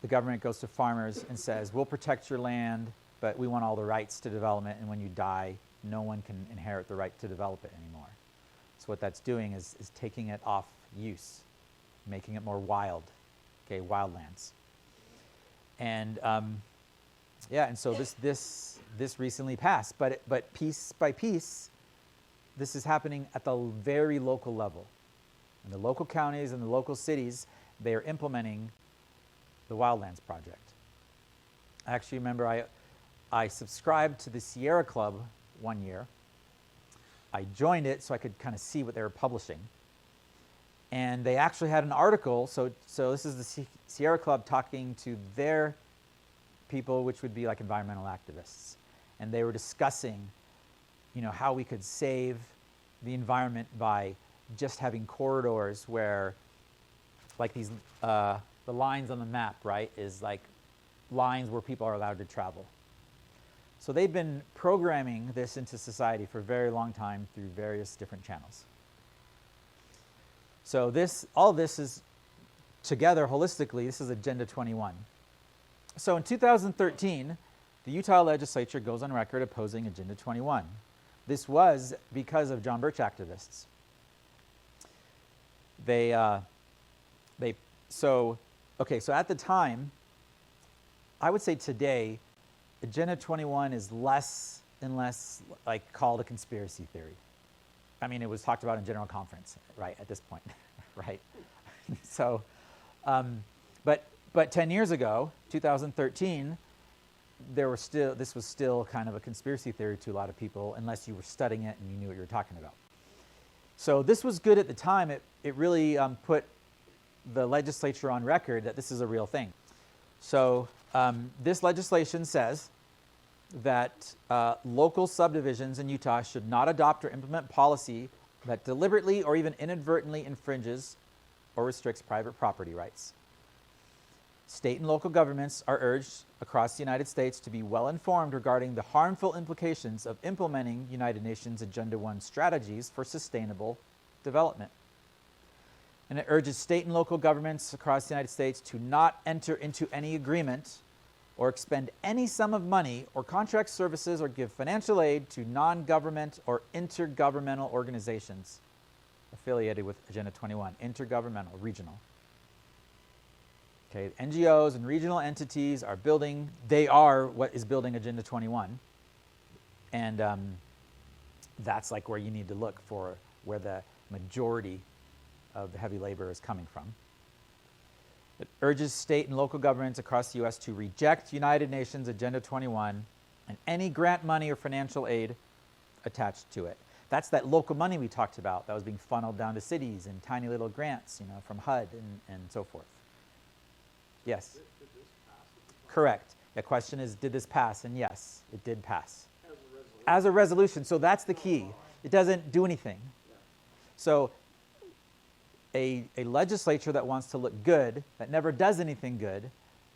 the government goes to farmers and says, we'll protect your land, but we want all the rights to development, and when you die, no one can inherit the right to develop it anymore. So what that's doing is taking it off use, making it more wild, wildlands. And and so this recently passed, but piece by piece, this is happening at the very local level. In the local counties and the local cities, they are implementing the Wildlands Project. I actually remember I subscribed to the Sierra Club one year. I joined it so I could kind of see what they were publishing. And they actually had an article, so this is the Sierra Club talking to their people, which would be like environmental activists. And they were discussing, how we could save the environment by just having corridors where, like these, the lines on the map, right, is like lines where people are allowed to travel. So they've been programming this into society for a very long time through various different channels. So all this is together holistically, this is Agenda 21. So in 2013, the Utah legislature goes on record opposing Agenda 21. This was because of John Birch activists. So at the time, I would say today, Agenda 21 is less and less like called a conspiracy theory. I mean, it was talked about in general conference, right, at this point, right? So, but 10 years ago, 2013, this was still kind of a conspiracy theory to a lot of people, unless you were studying it and you knew what you were talking about. So this was good at the time. It really put the legislature on record that this is a real thing. So this legislation says that local subdivisions in Utah should not adopt or implement policy that deliberately or even inadvertently infringes or restricts private property rights. State and local governments are urged across the United States to be well informed regarding the harmful implications of implementing United Nations Agenda 1 strategies for sustainable development. And it urges state and local governments across the United States to not enter into any agreement or expend any sum of money or contract services or give financial aid to non-government or intergovernmental organizations affiliated with Agenda 21, intergovernmental, regional. Okay, NGOs and regional entities they are what is building Agenda 21. And that's like where you need to look for where the majority of the heavy labor is coming from. It urges state and local governments across the U.S. to reject United Nations Agenda 21 and any grant money or financial aid attached to it. That's that local money we talked about that was being funneled down to cities in tiny little grants, from HUD and so forth. Yes? Did this pass? Correct. The question is, did this pass? And yes, it did pass. As a resolution. So that's the key. It doesn't do anything. Yeah. So a legislature that wants to look good, that never does anything good,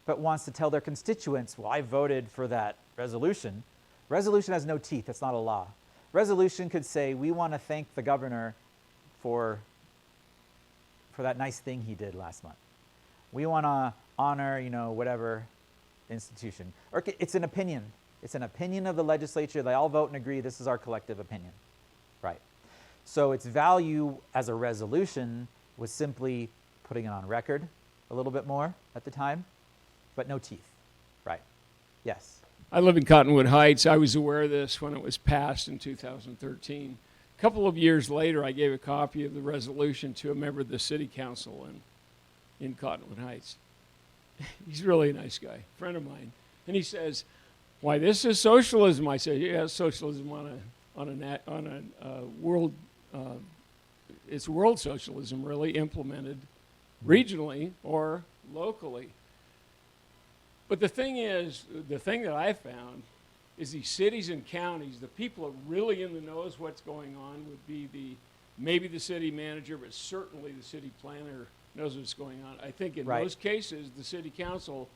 but wants to tell their constituents, well, I voted for that resolution. Resolution has no teeth. It's not a law. Resolution could say, we want to thank the governor for that nice thing he did last month. We want to honor, whatever institution. Or it's an opinion. It's an opinion of the legislature. They all vote and agree this is our collective opinion. Right. So its value as a resolution was simply putting it on record a little bit more at the time, but no teeth. Right. Yes. I live in Cottonwood Heights. I was aware of this when it was passed in 2013. A couple of years later, I gave a copy of the resolution to a member of the city council in Cottonwood Heights. He's really a nice guy, friend of mine. And he says, why, this is socialism. I said, yeah, socialism on a world, it's world socialism really implemented regionally or locally. But the thing that I found is these cities and counties, the people that are really in the know what's going on would be maybe the city manager, but certainly the city planner knows what's going on. I think in Right. most cases, the city council,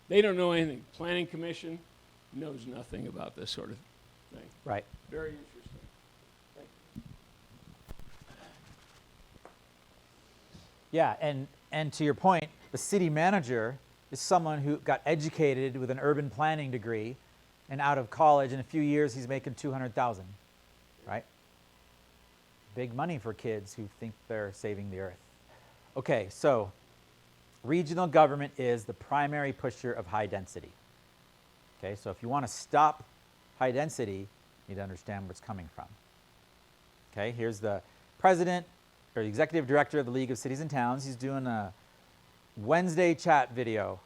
they don't know anything. Planning commission knows nothing about this sort of thing. Right. Very interesting. Thank you. Yeah, and to your point, the city manager is someone who got educated with an urban planning degree, and out of college in a few years he's making 200,000, right? Big money for kids who think they're saving the earth. Okay, so regional government is the primary pusher of high density. Okay, so if you want to stop high density, you need to understand where it's coming from. Okay, here's the president or the executive director of the League of Cities and Towns. He's doing a Wednesday chat video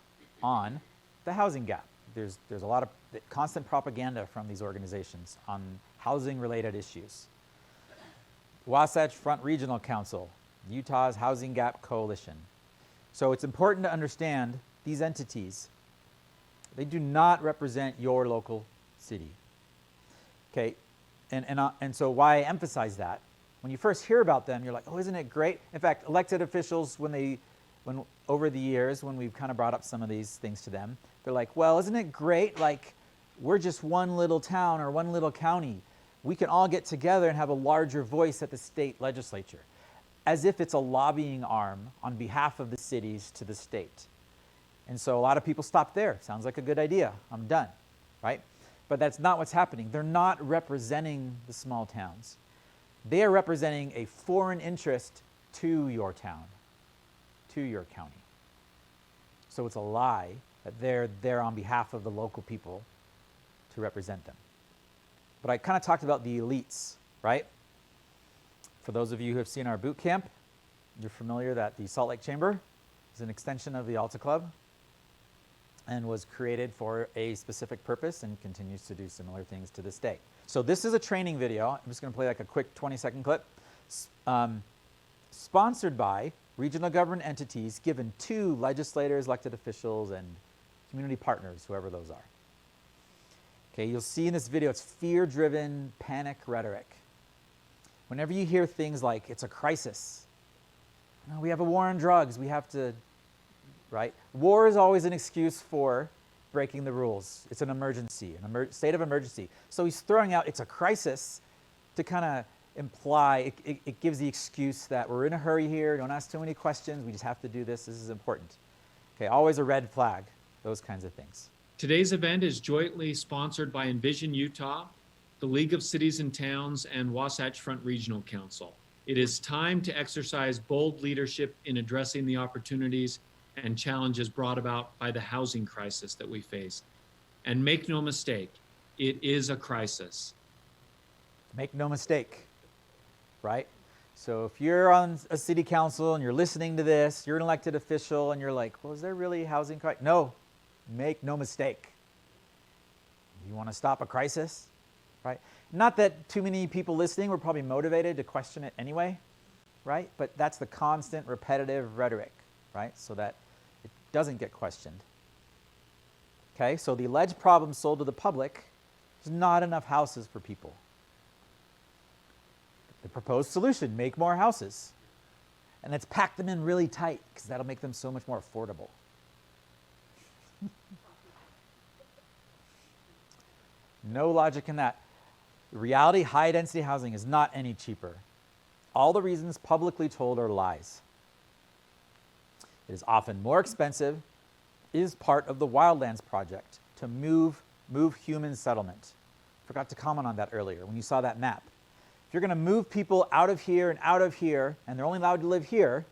on the housing gap. There's a lot of constant propaganda from these organizations on housing related issues. Wasatch Front Regional Council, Utah's Housing Gap Coalition. So it's important to understand these entities. They do not represent your local city. Okay, and so why I emphasize that? When you first hear about them, you're like, oh, isn't it great? In fact, elected officials, when over the years, when we've kind of brought up some of these things to them, they're like, well, isn't it great? Like, we're just one little town or one little county. We can all get together and have a larger voice at the state legislature, as if it's a lobbying arm on behalf of the cities to the state. And so a lot of people stop there. Sounds like a good idea. I'm done, right? But that's not what's happening. They're not representing the small towns. They are representing a foreign interest to your town, to your county. So it's a lie that they're there on behalf of the local people to represent them. But I kind of talked about the elites, right? For those of you who have seen our boot camp, you're familiar that the Salt Lake Chamber is an extension of the Alta Club and was created for a specific purpose and continues to do similar things to this day. So this is a training video. I'm just going to play like a quick 20-second clip. Sponsored by regional government entities given to legislators, elected officials, and community partners, whoever those are. Okay, you'll see in this video, it's fear-driven panic rhetoric. Whenever you hear things like, it's a crisis, no, we have a war on drugs, we have to, right? War is always an excuse for breaking the rules. It's an emergency, state of emergency. So he's throwing out, it's a crisis, to kind of imply, it gives the excuse that we're in a hurry here, don't ask too many questions, we just have to do this is important. Okay, always a red flag, those kinds of things. Today's event is jointly sponsored by Envision Utah, the League of Cities and Towns, and Wasatch Front Regional Council. It is time to exercise bold leadership in addressing the opportunities and challenges brought about by the housing crisis that we face. And make no mistake, it is a crisis. Make no mistake, right? So if you're on a city council and you're listening to this, you're an elected official and you're like, well, is there really a housing crisis? No, make no mistake. You want to stop a crisis, right? Not that too many people listening were probably motivated to question it anyway, right? But that's the constant repetitive rhetoric, right? So that it doesn't get questioned. Okay, so the alleged problem sold to the public is not enough houses for people. The proposed solution, make more houses. And let's pack them in really tight because that'll make them so much more affordable. No logic in that. The reality, high density housing is not any cheaper. All the reasons publicly told are lies. It is often more expensive, is part of the Wildlands project to move human settlement. Forgot to comment on that earlier when you saw that map. If you're going to move people out of here, and they're only allowed to live here,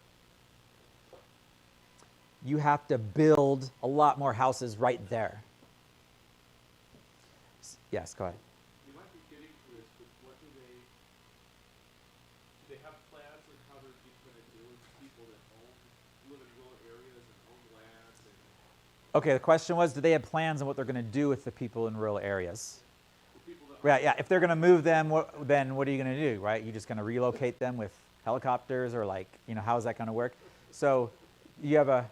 you have to build a lot more houses right there. Yes, go ahead. You might be getting to this, but what do they have plans on how they're going to deal with people that live in rural areas and own land? Okay, the question was, do they have plans on what they're going to do with the people in rural areas? Yeah, if they're going to move them, then what are you going to do, right? You're just going to relocate them with helicopters, or like, how is that going to work? So you have a...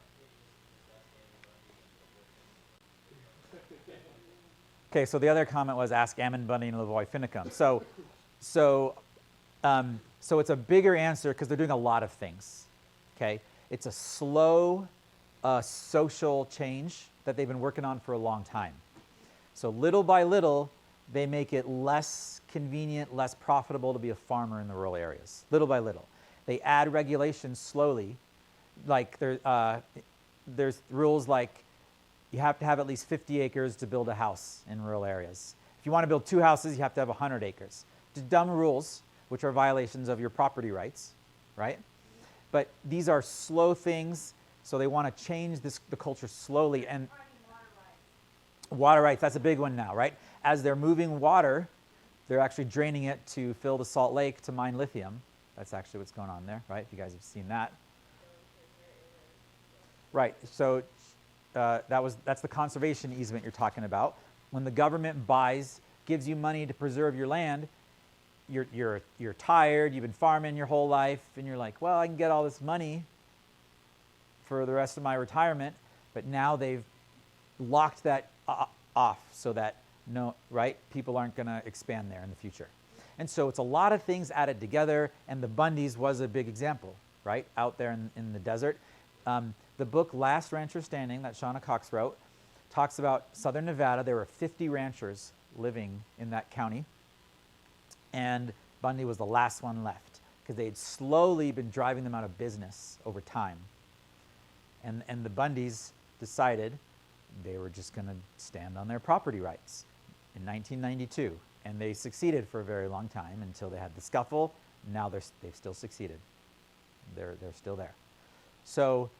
Okay, so the other comment was ask Ammon Bundy and Lavoy Finicum. So So it's a bigger answer because they're doing a lot of things. Okay, it's a slow social change that they've been working on for a long time. So little by little, they make it less convenient, less profitable to be a farmer in the rural areas. Little by little, they add regulations slowly. Like there's rules like you have to have at least 50 acres to build a house in rural areas. If you want to build 2 houses, you have to have 100 acres. Just dumb rules, which are violations of your property rights, right? But these are slow things, so they want to change the culture slowly. And water rights, that's a big one now, right? As they're moving water, they're actually draining it to fill the Salt Lake to mine lithium. That's actually what's going on there, right? If you guys have seen that. Right, so that's the conservation easement you're talking about. When the government gives you money to preserve your land, you're tired, you've been farming your whole life, and you're like, well, I can get all this money for the rest of my retirement, but now they've locked that off so that people aren't going to expand there in the future. And so it's a lot of things added together, and the Bundys was a big example, right, out there in the desert. The book Last Rancher Standing that Shauna Cox wrote talks about southern Nevada. There were 50 ranchers living in that county, and Bundy was the last one left because they had slowly been driving them out of business over time. And the Bundys decided they were just going to stand on their property rights in 1992, and they succeeded for a very long time until they had the scuffle. Now they've still succeeded. They're still there. So,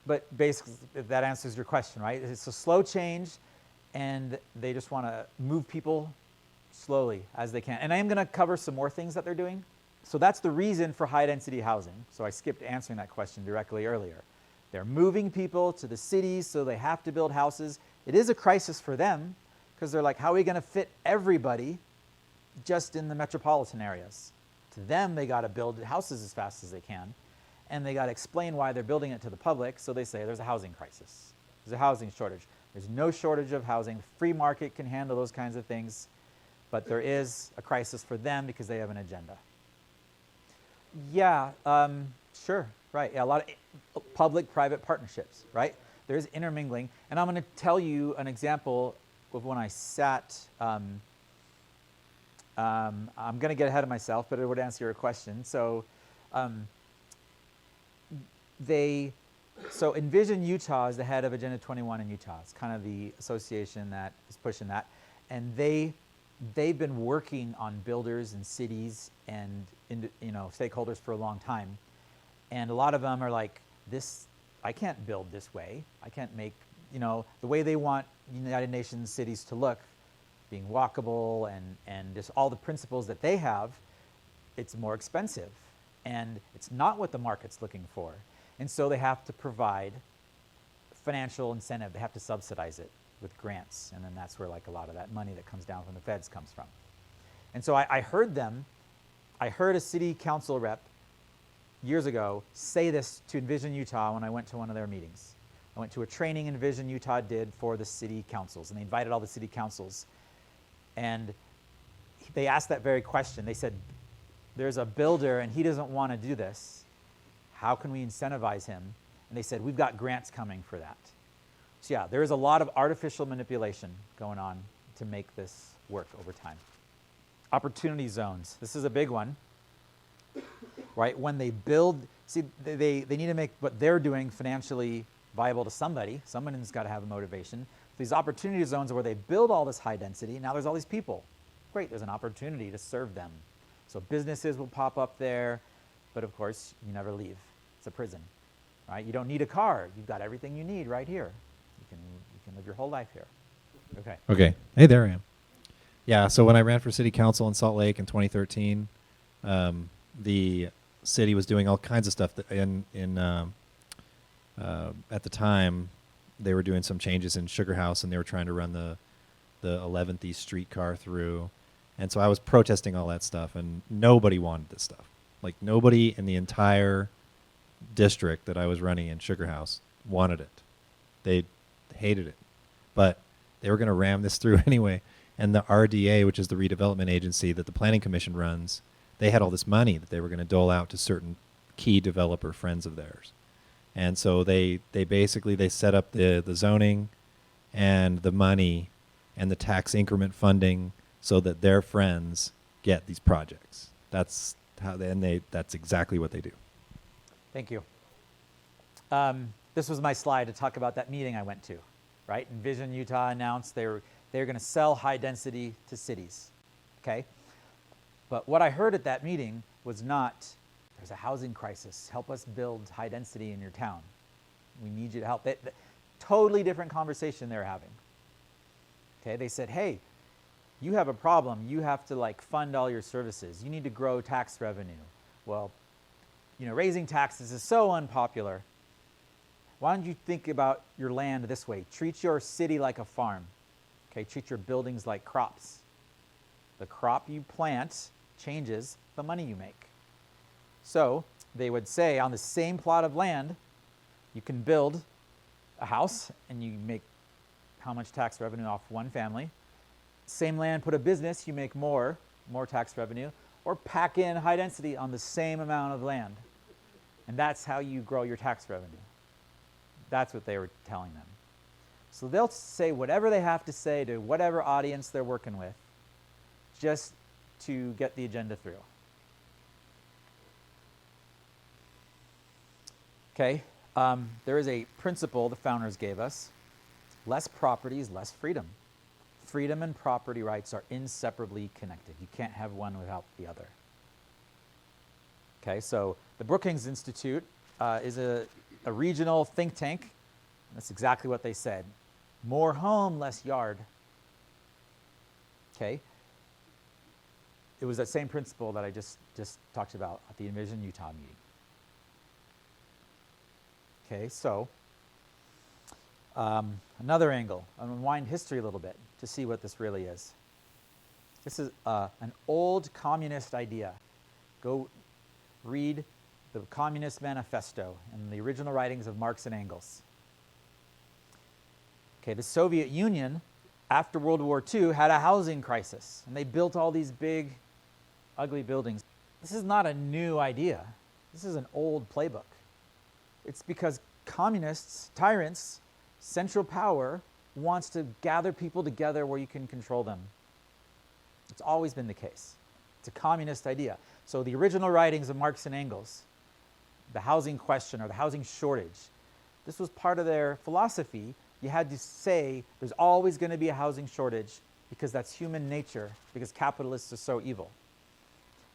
but basically that answers your question, right? It's a slow change, and they just want to move people slowly as they can. And I am going to cover some more things that they're doing. So that's the reason for high-density housing. So I skipped answering that question directly earlier. They're moving people to the cities, so they have to build houses. It is a crisis for them because they're like, how are we going to fit everybody just in the metropolitan areas? To them, they got to build houses as fast as they can, and they got to explain why they're building it to the public, so they say there's a housing crisis. There's a housing shortage. There's no shortage of housing. Free market can handle those kinds of things, but there is a crisis for them because they have an agenda. Yeah, sure, right. Yeah, a lot of public-private partnerships, right? There's intermingling, and I'm going to tell you an example of when I sat. I'm going to get ahead of myself, but it would answer your question. So, so Envision Utah is the head of Agenda 21 in Utah. It's kind of the association that is pushing that, and they've been working on builders and cities and stakeholders for a long time, and a lot of them are like, this, I can't build this way. I can't make the way they want United Nations cities to look, being walkable and just all the principles that they have. It's more expensive, and it's not what the market's looking for, and so they have to provide financial incentive. They have to subsidize it with grants, and then that's where like a lot of that money that comes down from the feds comes from. And so I heard a city council rep years ago say this to Envision Utah when I went to one of their meetings. I went to a training Envision Utah did for the city councils, and they invited all the city councils, and they asked that very question. They said, there's a builder and he doesn't want to do this. How can we incentivize him? And they said, we've got grants coming for that. So yeah, there is a lot of artificial manipulation going on to make this work over time. Opportunity zones. This is a big one, right? When they build, see, they need to make what they're doing financially viable to somebody. Someone's got to have a motivation. These opportunity zones are where they build all this high density. Now there's all these people. Great, there's an opportunity to serve them. So businesses will pop up there, but of course, you never leave. It's a prison, right? You don't need a car. You've got everything you need right here. You can live your whole life here. Okay. Okay. Hey, there I am. Yeah, so when I ran for city council in Salt Lake in 2013, the city was doing all kinds of stuff. At the time, they were doing some changes in Sugar House, and they were trying to run the 11th East streetcar through. And so I was protesting all that stuff, and nobody wanted this stuff. Like, nobody in the entire district that I was running in Sugar House wanted it. They hated it. But they were going to ram this through anyway. And the RDA, which is the redevelopment agency that the Planning Commission runs, they had all this money that they were going to dole out to certain key developer friends of theirs. And so they basically they set up the zoning and the money and the tax increment funding so that their friends get these projects. That's how that's exactly what they do. Thank you. This was my slide to talk about that meeting I went to, right? Envision Utah announced they're going to sell high density to cities, okay? But what I heard at that meeting was not, there's a housing crisis, help us build high density in your town. We need you to help. Totally different conversation they're having. Okay, they said, hey, you have a problem. You have to like fund all your services. You need to grow tax revenue. Well, you know, raising taxes is so unpopular. Why don't you think about your land this way? Treat your city like a farm. Okay, treat your buildings like crops. The crop you plant changes the money you make. So they would say on the same plot of land, you can build a house and you make how much tax revenue off one family. Same land, put a business, you make more tax revenue, or pack in high density on the same amount of land. And that's how you grow your tax revenue. That's what they were telling them. So they'll say whatever they have to say to whatever audience they're working with just to get the agenda through. Okay, there is a principle the founders gave us. Less property is less freedom. Freedom and property rights are inseparably connected. You can't have one without the other. Okay, so the Brookings Institute is a regional think tank. That's exactly what they said. More home, less yard. Okay. It was that same principle that I just talked about at the Envision Utah meeting. Okay, so another angle. I'll unwind history a little bit to see what this really is. This is an old communist idea. Go read the Communist Manifesto and the original writings of Marx and Engels. Okay, the Soviet Union, after World War II, had a housing crisis, and they built all these big, ugly buildings. This is not a new idea. This is an old playbook. It's because communists, tyrants, central power wants to gather people together where you can control them. It's always been the case. It's a communist idea. So the original writings of Marx and Engels, the housing question or the housing shortage, this was part of their philosophy. You had to say there's always going to be a housing shortage because that's human nature, because capitalists are so evil.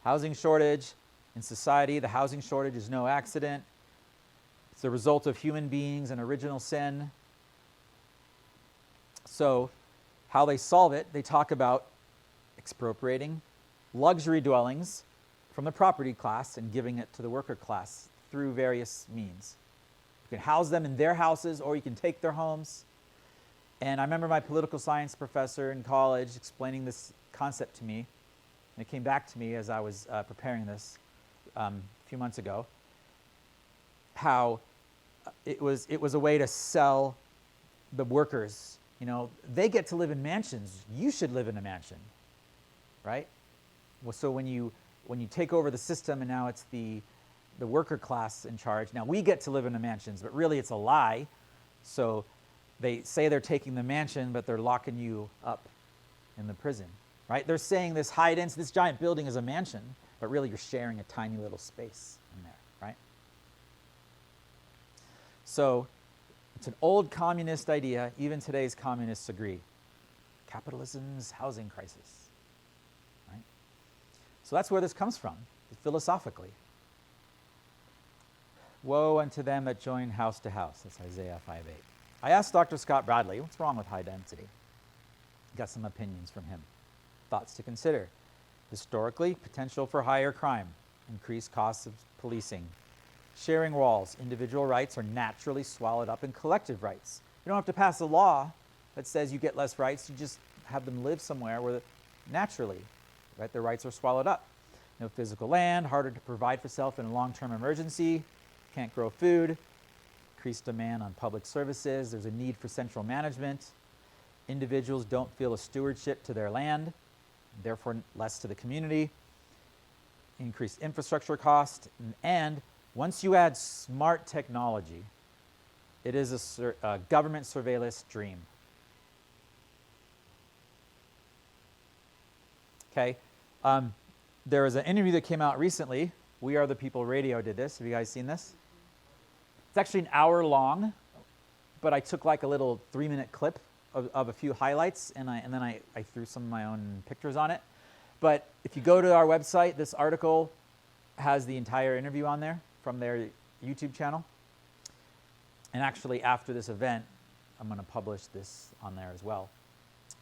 Housing shortage in society, the housing shortage is no accident. It's the result of human beings and original sin. So how they solve it, they talk about expropriating luxury dwellings from the property class and giving it to the worker class through various means. You can house them in their houses or you can take their homes. And I remember my political science professor in college explaining this concept to me. And it came back to me as I was preparing this a few months ago. How it was a way to sell the workers. You know, they get to live in mansions. You should live in a mansion, right? Well, so when you take over the system and now it's the worker class in charge. Now we get to live in the mansions, but really it's a lie. So they say they're taking the mansion, but they're locking you up in the prison, right? They're saying this this giant building is a mansion, but really you're sharing a tiny little space in there, right? So it's an old communist idea. Even today's communists agree. Capitalism's housing crisis, right? So that's where this comes from, philosophically. Woe unto them that join house to house. That's Isaiah 5:8. I asked Dr. Scott Bradley, what's wrong with high density? Got some opinions from him. Thoughts to consider. Historically, potential for higher crime, increased costs of policing. Sharing walls, individual rights are naturally swallowed up in collective rights. You don't have to pass a law that says you get less rights, you just have them live somewhere where naturally, right, their rights are swallowed up. No physical land, harder to provide for self in a long-term emergency, can't grow food, increased demand on public services, there's a need for central management, individuals don't feel a stewardship to their land, therefore less to the community, increased infrastructure cost, and once you add smart technology, it is a government surveillance dream. Okay, there was an interview that came out recently. We Are the People Radio did this. Have you guys seen this? It's actually an hour long, but I took like a little 3-minute clip of a few highlights, and then I threw some of my own pictures on it. But if you go to our website, this article has the entire interview on there from their YouTube channel. And actually, after this event, I'm going to publish this on there as well.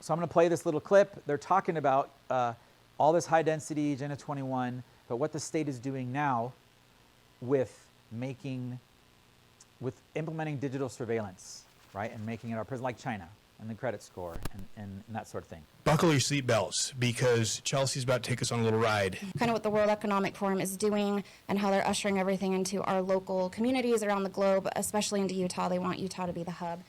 So I'm going to play this little clip. They're talking about all this high-density Agenda 21, but what the state is doing now with implementing digital surveillance, right, and making it our prison, like China, and the credit score, and that sort of thing. Buckle your seatbelts, because Chelsea's about to take us on a little ride. Kind of what the World Economic Forum is doing and how they're ushering everything into our local communities around the globe, especially into Utah. They want Utah to be the hub.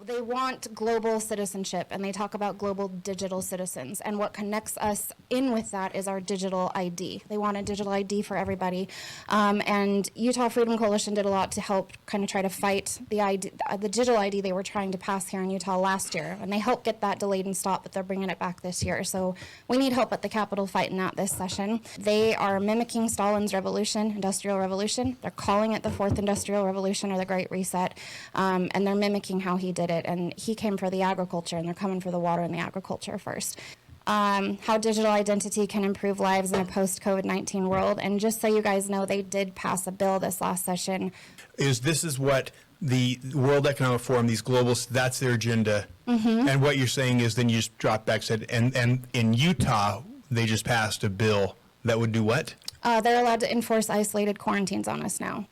They want global citizenship, and they talk about global digital citizens. And what connects us in with that is our digital ID. They want a digital ID for everybody. And Utah Freedom Coalition did a lot to help kind of try to fight the digital ID they were trying to pass here in Utah last year. And they helped get that delayed and stopped, but they're bringing it back this year. So we need help at the Capitol fighting that this session. They are mimicking Stalin's revolution, Industrial Revolution. They're calling it the Fourth Industrial Revolution or the Great Reset. And they're mimicking how he did it. And he came for the agriculture, and they're coming for the water and the agriculture first. How digital identity can improve lives in a post-COVID-19 world. And just so you guys know, they did pass a bill this last session. This is what the World Economic Forum, these globals, that's their agenda. Mm-hmm. And what you're saying is then you just drop back, said, and in Utah, they just passed a bill that would do what? They're allowed to enforce isolated quarantines on us now.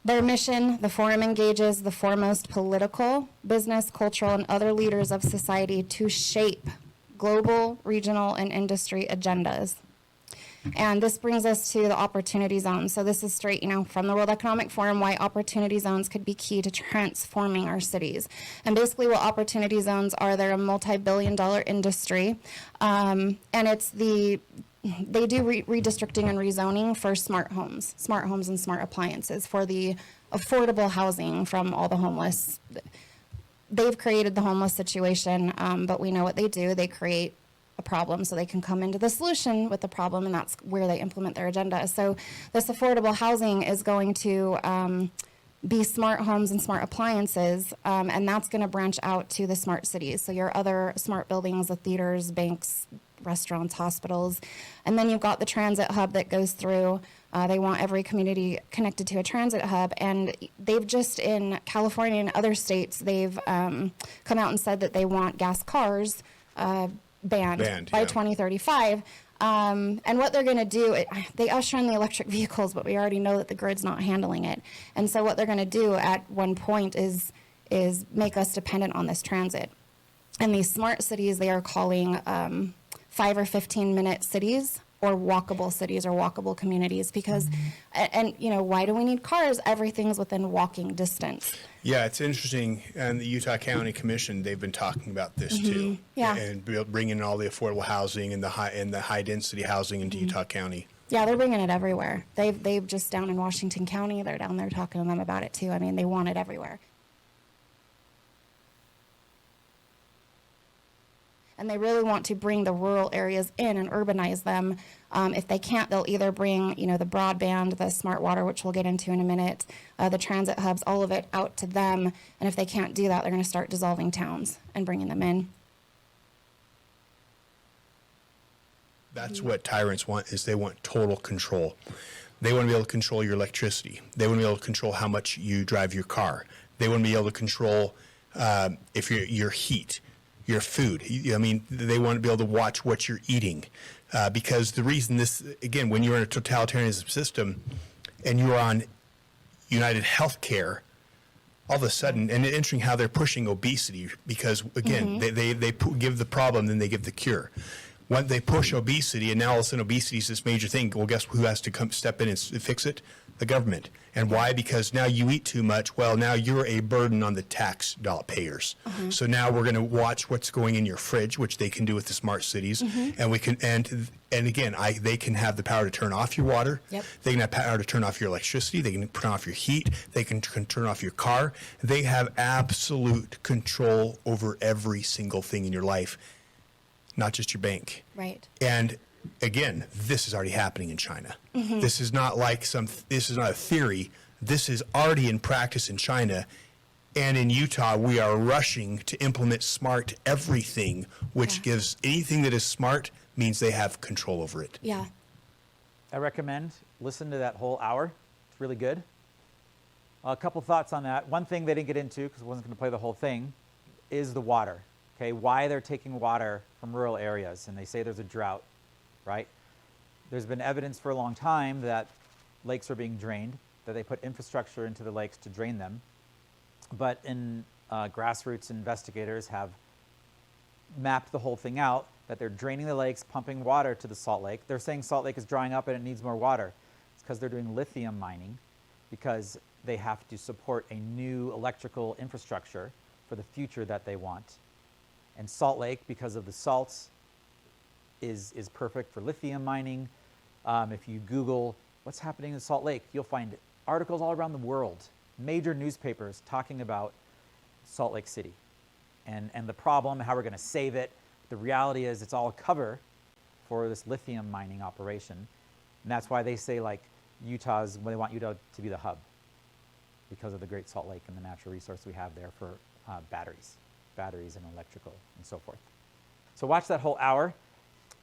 Their mission, the forum engages the foremost political, business, cultural, and other leaders of society to shape global, regional, and industry agendas. And this brings us to the opportunity zones. So this is straight, from the World Economic Forum, why opportunity zones could be key to transforming our cities. And basically what opportunity zones are, they're a multi-billion-dollar industry. And they do redistricting and rezoning for smart homes and smart appliances for the affordable housing from all the homeless. They've created the homeless situation, but we know what they do. They create a problem so they can come into the solution with the problem, and that's where they implement their agenda. So this affordable housing is going to be smart homes and smart appliances, and that's going to branch out to the smart cities. So your other smart buildings, the theaters, banks, restaurants, hospitals. And then you've got the transit hub that goes through. They want every community connected to a transit hub. And they've just, in California and other states, they've come out and said that they want gas cars banned by 2035. And what they're going to do, they usher in the electric vehicles, but we already know that the grid's not handling it. And so what they're going to do at one point is make us dependent on this transit. And these smart cities, they are calling 5 or 15-minute cities, or walkable cities, or walkable communities, because, and why do we need cars? Everything's within walking distance. Yeah, it's interesting. And the Utah County Commission, they've been talking about this too. Yeah. And bringing all the affordable housing and the high density housing into Utah County. Yeah, they're bringing it everywhere. They've just down in Washington County, they're down there talking to them about it too. I mean, they want it everywhere. And they really want to bring the rural areas in and urbanize them. If they can't, they'll either bring, the broadband, the smart water, which we'll get into in a minute, the transit hubs, all of it out to them. And if they can't do that, they're going to start dissolving towns and bringing them in. That's what tyrants want, is they want total control. They want to be able to control your electricity. They want to be able to control how much you drive your car. They want to be able to control if your heat, your food. I mean, they want to be able to watch what you're eating. Because the reason this, again, when you're in a totalitarianism system and you're on United Healthcare, all of a sudden, and it's interesting how they're pushing obesity, because, again, they give the problem, then they give the cure. When they push obesity, and now all of a sudden obesity is this major thing, well, guess who has to come step in and fix it? The government. And why? Because now you eat too much. Well, now you're a burden on the tax payers. So now we're going to watch what's going in your fridge, which they can do with the smart cities, and we can and again, they can have the power to turn off your water. Yep. They can have power to turn off your electricity. They can turn off your heat. They can turn off your car. They have absolute control over every single thing in your life, not just your bank. Right. And again, this is already happening in China. This is not like this is not a theory. This is already in practice in China. And in Utah, we are rushing to implement smart everything, which gives anything that is smart means they have control over it. Yeah. I recommend listen to that whole hour. It's really good. A couple thoughts on that. One thing they didn't get into, because I wasn't going to play the whole thing, is the water. Okay, why they're taking water from rural areas, and they say there's a drought, right? There's been evidence for a long time that lakes are being drained, that they put infrastructure into the lakes to drain them. But grassroots investigators have mapped the whole thing out, that they're draining the lakes, pumping water to the Salt Lake. They're saying Salt Lake is drying up and it needs more water. It's because they're doing lithium mining, because they have to support a new electrical infrastructure for the future that they want. And Salt Lake, because of the salts, is perfect for lithium mining. If you Google what's happening in Salt Lake, you'll find articles all around the world, major newspapers talking about Salt Lake City and the problem, how we're going to save it. The reality is it's all a cover for this lithium mining operation. And that's why they say, like, they want Utah to be the hub, because of the Great Salt Lake and the natural resource we have there for batteries and electrical and so forth. So watch that whole hour.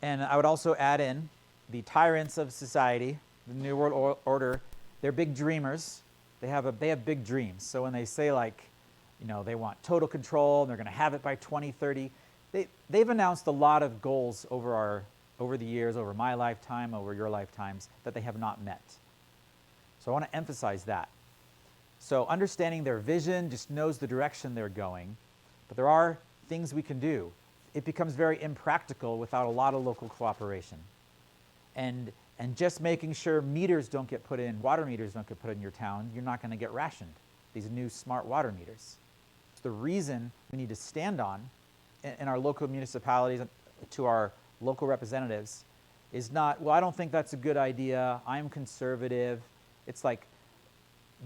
And I would also add in the tyrants of society, the New World Order. They're big dreamers. They have big dreams. So when they say, like, they want total control and they're going to have it by 2030, they've announced a lot of goals over the years, over my lifetime, over your lifetimes, that they have not met. So I want to emphasize that. So understanding their vision just knows the direction they're going, but there are things we can do. It becomes very impractical without a lot of local cooperation. And just making sure meters don't get put in, water meters don't get put in your town, you're not going to get rationed, these new smart water meters. It's the reason we need to stand on in our local municipalities, to our local representatives, is not, well, I don't think that's a good idea, I'm conservative. It's like,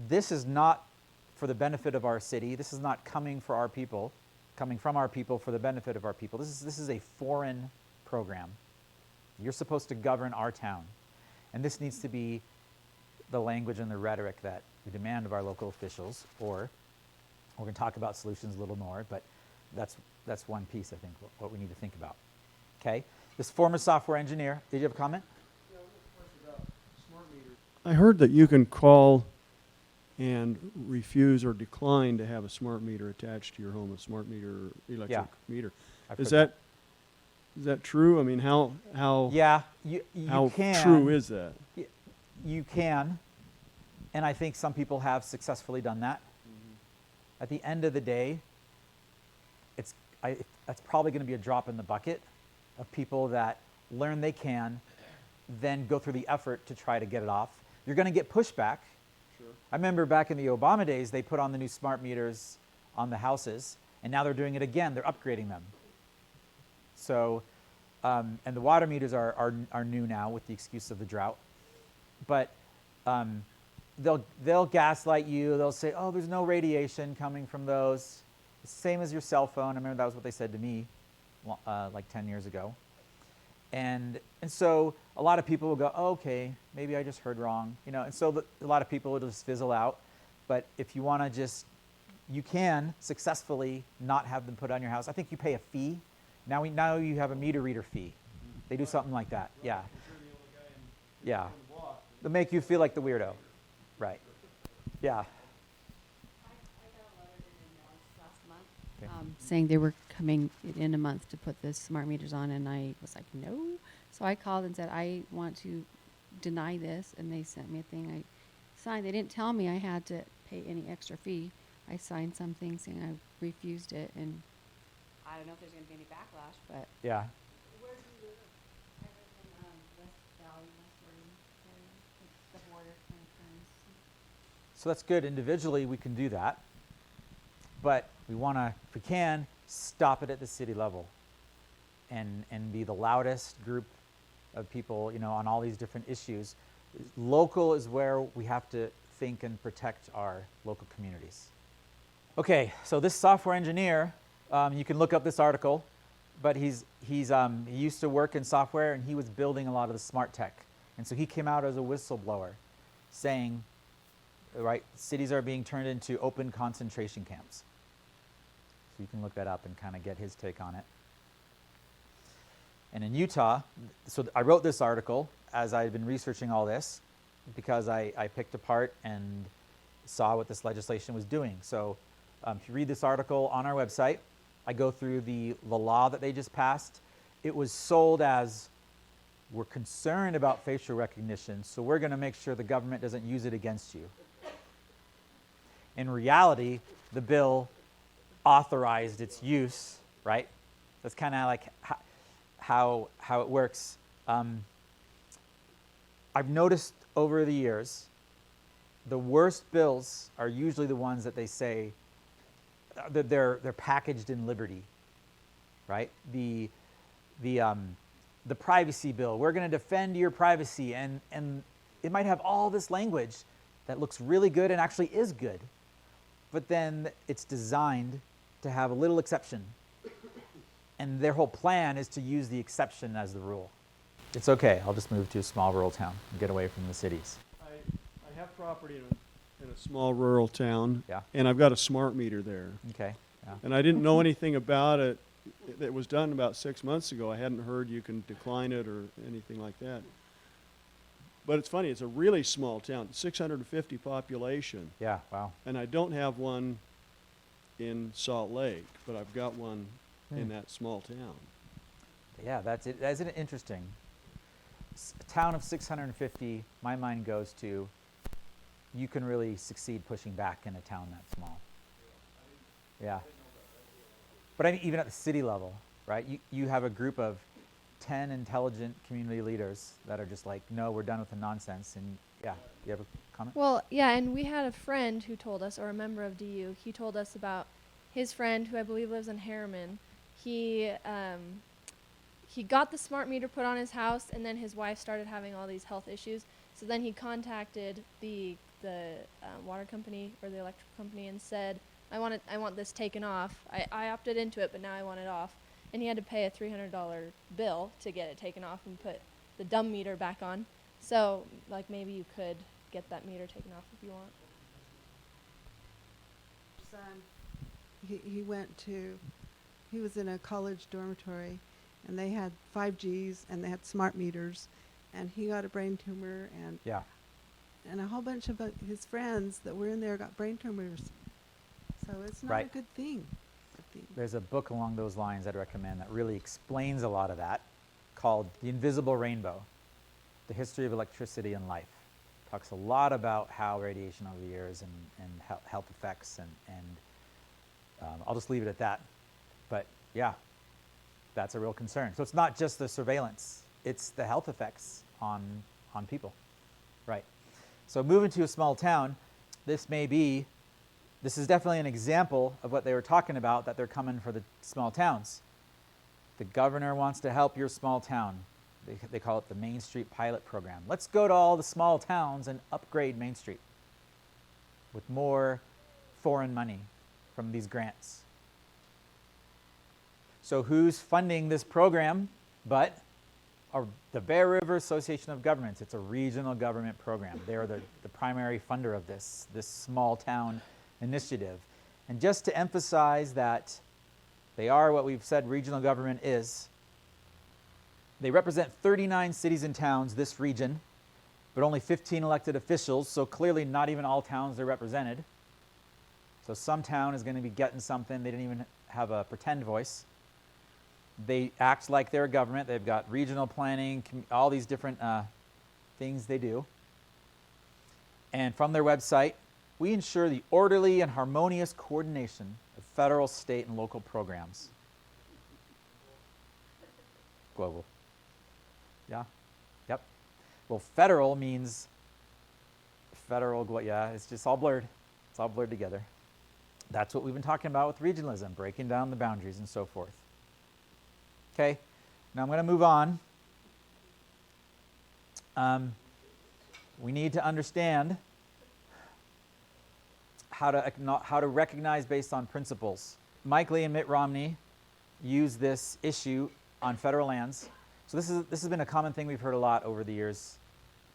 this is not for the benefit of our city. This is not coming from our people for the benefit of our people. This is a foreign program. You're supposed to govern our town. And this needs to be the language and the rhetoric that we demand of our local officials, or we're going to talk about solutions a little more, but that's one piece, I think, what we need to think about. Okay? This former software engineer, did you have a comment? Yeah, I have a question about smart meters. I heard that you can call and refuse or decline to have a smart meter attached to your home, a smart meter, electric meter. Is that true? I mean, how yeah, you how can. true is that? You can, and I think some people have successfully done that. At the end of the day, that's probably going to be a drop in the bucket of people that learn they can, then go through the effort to try to get it off. You're going to get pushback. Sure. I remember back in the Obama days, they put on the new smart meters on the houses, and now they're doing it again. They're upgrading them. So, and the water meters are new now with the excuse of the drought. But they'll gaslight you. They'll say, oh, there's no radiation coming from those. Same as your cell phone. I remember that was what they said to me like 10 years ago. And so a lot of people will go, oh, okay, maybe I just heard wrong. And so a lot of people will just fizzle out. But if you want to you can successfully not have them put on your house. I think you pay a fee. Now you have a meter reader fee. They do something like that. Yeah. Yeah. They'll make you feel like the weirdo. Right. Yeah. Saying they were coming in a month to put the smart meters on, and I was like, no. So I called and said, I want to deny this, and they sent me a thing I signed. They didn't tell me I had to pay any extra fee. I signed something saying I refused it, and I don't know if there's going to be any backlash, but yeah. So that's good. Individually, we can do that. But we want to, if we can, stop it at the city level and be the loudest group of people, on all these different issues. Local is where we have to think and protect our local communities. Okay, so this software engineer, you can look up this article, but he used to work in software and he was building a lot of the smart tech. And so he came out as a whistleblower saying, right, cities are being turned into open concentration camps. So you can look that up and kind of get his take on it. And in Utah, so I wrote this article as I had been researching all this because I picked apart and saw what this legislation was doing. So if you read this article on our website, I go through the law that they just passed. It was sold as, we're concerned about facial recognition, so we're going to make sure the government doesn't use it against you. In reality, the bill authorized its use, right? That's kind of like how it works. I've noticed over the years, the worst bills are usually the ones that they say that they're packaged in liberty, right? The privacy bill, we're going to defend your privacy, and it might have all this language that looks really good and actually is good, but then it's designed to have a little exception, and their whole plan is to use the exception as the rule. It's okay, I'll just move to a small rural town and get away from the cities. I have property in a small rural town, Yeah. and I've got a smart meter there. Okay. Yeah. And I didn't know anything about it. It was done about 6 months ago. I hadn't heard you can decline it or anything like that. But it's funny, it's a really small town, 650 population. Yeah, wow. And I don't have one in Salt Lake, but I've got one in that small town. Yeah, that's it. Isn't it interesting? A town of 650, my mind goes to, you can really succeed pushing back in a town that small. Yeah. But I mean, even at the city level, right? You have a group of 10 intelligent community leaders that are just like, no, we're done with the nonsense. And yeah, you have a comment? Well, yeah, and we had a friend who told us, or a member of DU, he told us about his friend who I believe lives in Harriman. He got the smart meter put on his house, and then his wife started having all these health issues. So then he contacted the water company or the electric company and said, I want this taken off. I opted into it, but now I want it off. And he had to pay a $300 bill to get it taken off and put the dumb meter back on. So, like, maybe you could get that meter taken off if you want. Son, he was in a college dormitory, and they had 5Gs, and they had smart meters, and he got a brain tumor, and yeah. And a whole bunch of his friends that were in there got brain tumors. So it's not Right. a good thing. There's a book along those lines I'd recommend that really explains a lot of that, called The Invisible Rainbow, The History of Electricity and Life. Talks a lot about how radiation over the years and health effects, and I'll just leave it at that. But yeah, that's a real concern. So it's not just the surveillance, it's the health effects on people. Right. So moving to a small town, this is definitely an example of what they were talking about, that they're coming for the small towns. The governor wants to help your small town. They call it the Main Street Pilot Program. Let's go to all the small towns and upgrade Main Street with more foreign money from these grants. So who's funding this program but the Bear River Association of Governments? It's a regional government program. They're the primary funder of this small town initiative. And just to emphasize that they are what we've said regional government is, they represent 39 cities and towns, this region, but only 15 elected officials, so clearly not even all towns are represented. So some town is going to be getting something. They didn't even have a pretend voice. They act like they're a government. They've got regional planning, all these different things they do. And from their website, we ensure the orderly and harmonious coordination of federal, state, and local programs. Global. Yeah? Yep. Well, federal means federal, yeah, it's just all blurred. It's all blurred together. That's what we've been talking about with regionalism, breaking down the boundaries and so forth. Okay, now I'm going to move on. We need to understand how to recognize based on principles. Mike Lee and Mitt Romney use this issue on federal lands. So this has been a common thing we've heard a lot over the years,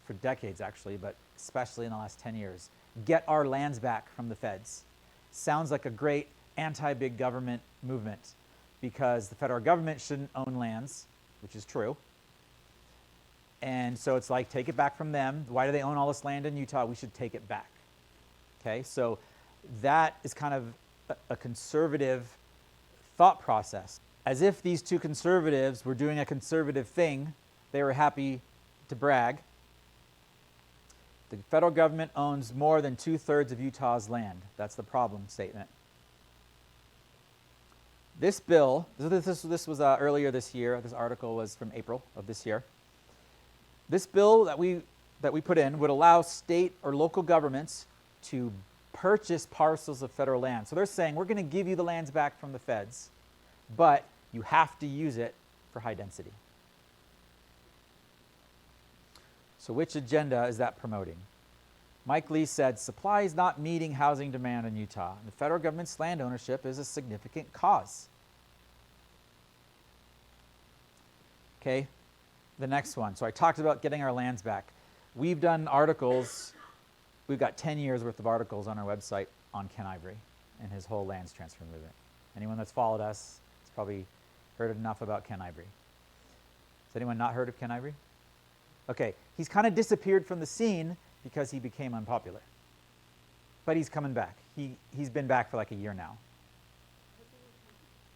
for decades actually, but especially in the last 10 years. Get our lands back from the feds. Sounds like a great anti-big government movement because the federal government shouldn't own lands, which is true. And so it's like, take it back from them. Why do they own all this land in Utah? We should take it back. Okay, so that is kind of a conservative thought process. As if these two conservatives were doing a conservative thing, they were happy to brag. The federal government owns more than 2/3 of Utah's land. That's the problem statement. This bill, this was earlier this year. This article was from April of this year. This bill that we put in would allow state or local governments to purchase parcels of federal land. So they're saying, we're going to give you the lands back from the feds, but you have to use it for high density. So which agenda is that promoting? Mike Lee said, supply is not meeting housing demand in Utah. The federal government's land ownership is a significant cause. Okay, the next one. So I talked about getting our lands back. We've done articles. We've got 10 years worth of articles on our website on Ken Ivory and his whole lands transfer movement. Anyone that's followed us has probably heard enough about Ken Ivory. Has anyone not heard of Ken Ivory? Okay, he's kind of disappeared from the scene because he became unpopular. But he's coming back. He's been back for like a year now.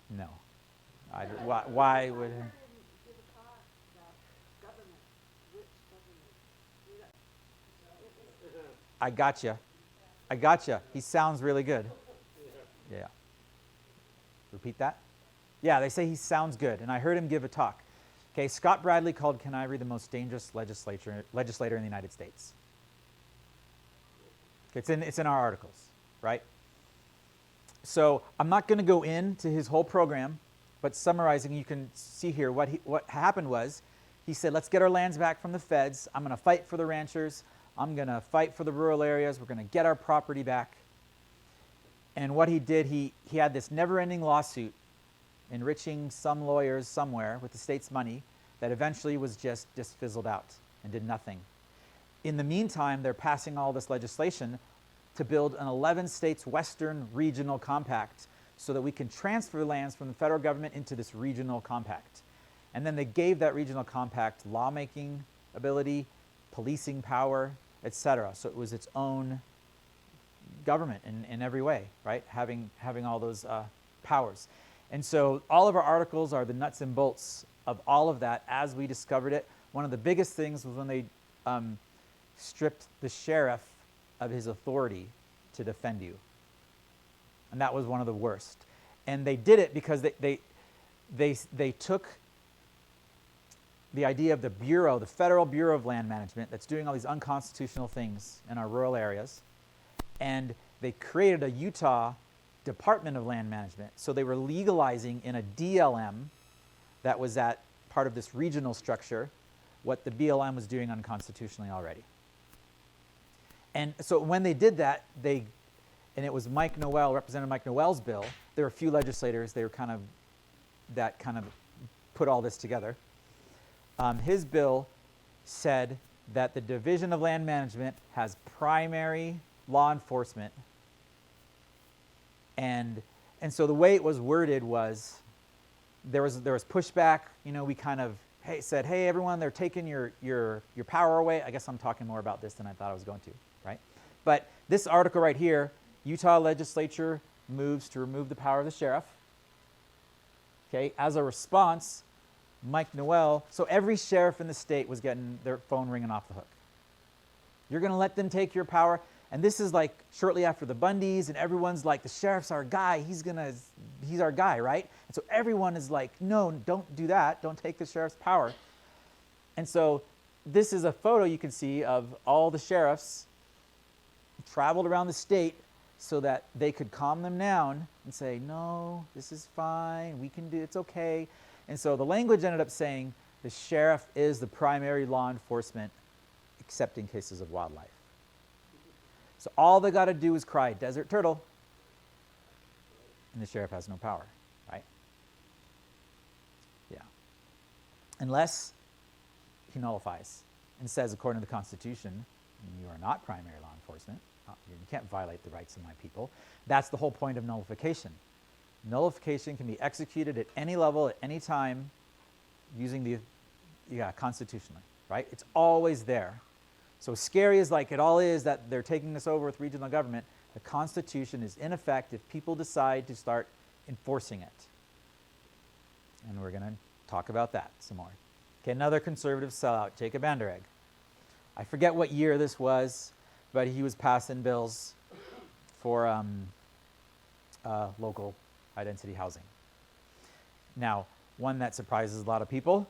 No. Why would... I gotcha. He sounds really good. Yeah. Repeat that? Yeah, they say he sounds good, and I heard him give a talk. Okay, Scott Bradley called Ken Ivory the most dangerous legislator in the United States. It's in our articles, right? So I'm not going to go into his whole program, but summarizing, you can see here what happened was, he said, let's get our lands back from the feds. I'm going to fight for the ranchers. I'm going to fight for the rural areas. We're going to get our property back. And what he did, he had this never-ending lawsuit enriching some lawyers somewhere with the state's money that eventually was just fizzled out and did nothing. In the meantime, they're passing all this legislation to build an 11 states Western Regional Compact so that we can transfer lands from the federal government into this regional compact. And then they gave that regional compact lawmaking ability, policing power, etc. So it was its own government in every way, right? Having all those powers. And so all of our articles are the nuts and bolts of all of that as we discovered it. One of the biggest things was when they stripped the sheriff of his authority to defend you. And that was one of the worst. And they did it because they took the idea of the Bureau, the Federal Bureau of Land Management, that's doing all these unconstitutional things in our rural areas, and they created a Utah Department of Land Management. So they were legalizing in a DLM that was at part of this regional structure what the BLM was doing unconstitutionally already. And so when they did that, and it was Mike Noel, Representative Mike Noel's bill. There were a few legislators that kind of put all this together. His bill said that the Division of Land Management has primary law enforcement. And so the way it was worded was, there was pushback. You know, we kind of said, hey everyone, they're taking your power away. I guess I'm talking more about this than I thought I was going to, right? But this article right here, Utah legislature moves to remove the power of the sheriff. Okay, as a response, Mike Noel, so every sheriff in the state was getting their phone ringing off the hook. You're going to let them take your power? And this is like shortly after the Bundys, and everyone's like, the sheriff's our guy. He's our guy, right? And so everyone is like, no, don't do that. Don't take the sheriff's power. And so this is a photo you can see of all the sheriffs traveled around the state so that they could calm them down and say, no, this is fine, we can do, it's okay. And so the language ended up saying the sheriff is the primary law enforcement except in cases of wildlife. So all they got to do is cry, desert turtle, and the sheriff has no power, right? Yeah. Unless he nullifies and says, according to the Constitution, you are not primary law enforcement. You can't violate the rights of my people. That's the whole point of nullification. Nullification can be executed at any level, at any time, using constitutionally, right? It's always there. So scary as like it all is that they're taking this over with regional government, the Constitution is in effect if people decide to start enforcing it. And we're going to talk about that some more. Okay, another conservative sellout, Jacob Anderegg. I forget what year this was, but he was passing bills for local high-density housing. Now, one that surprises a lot of people,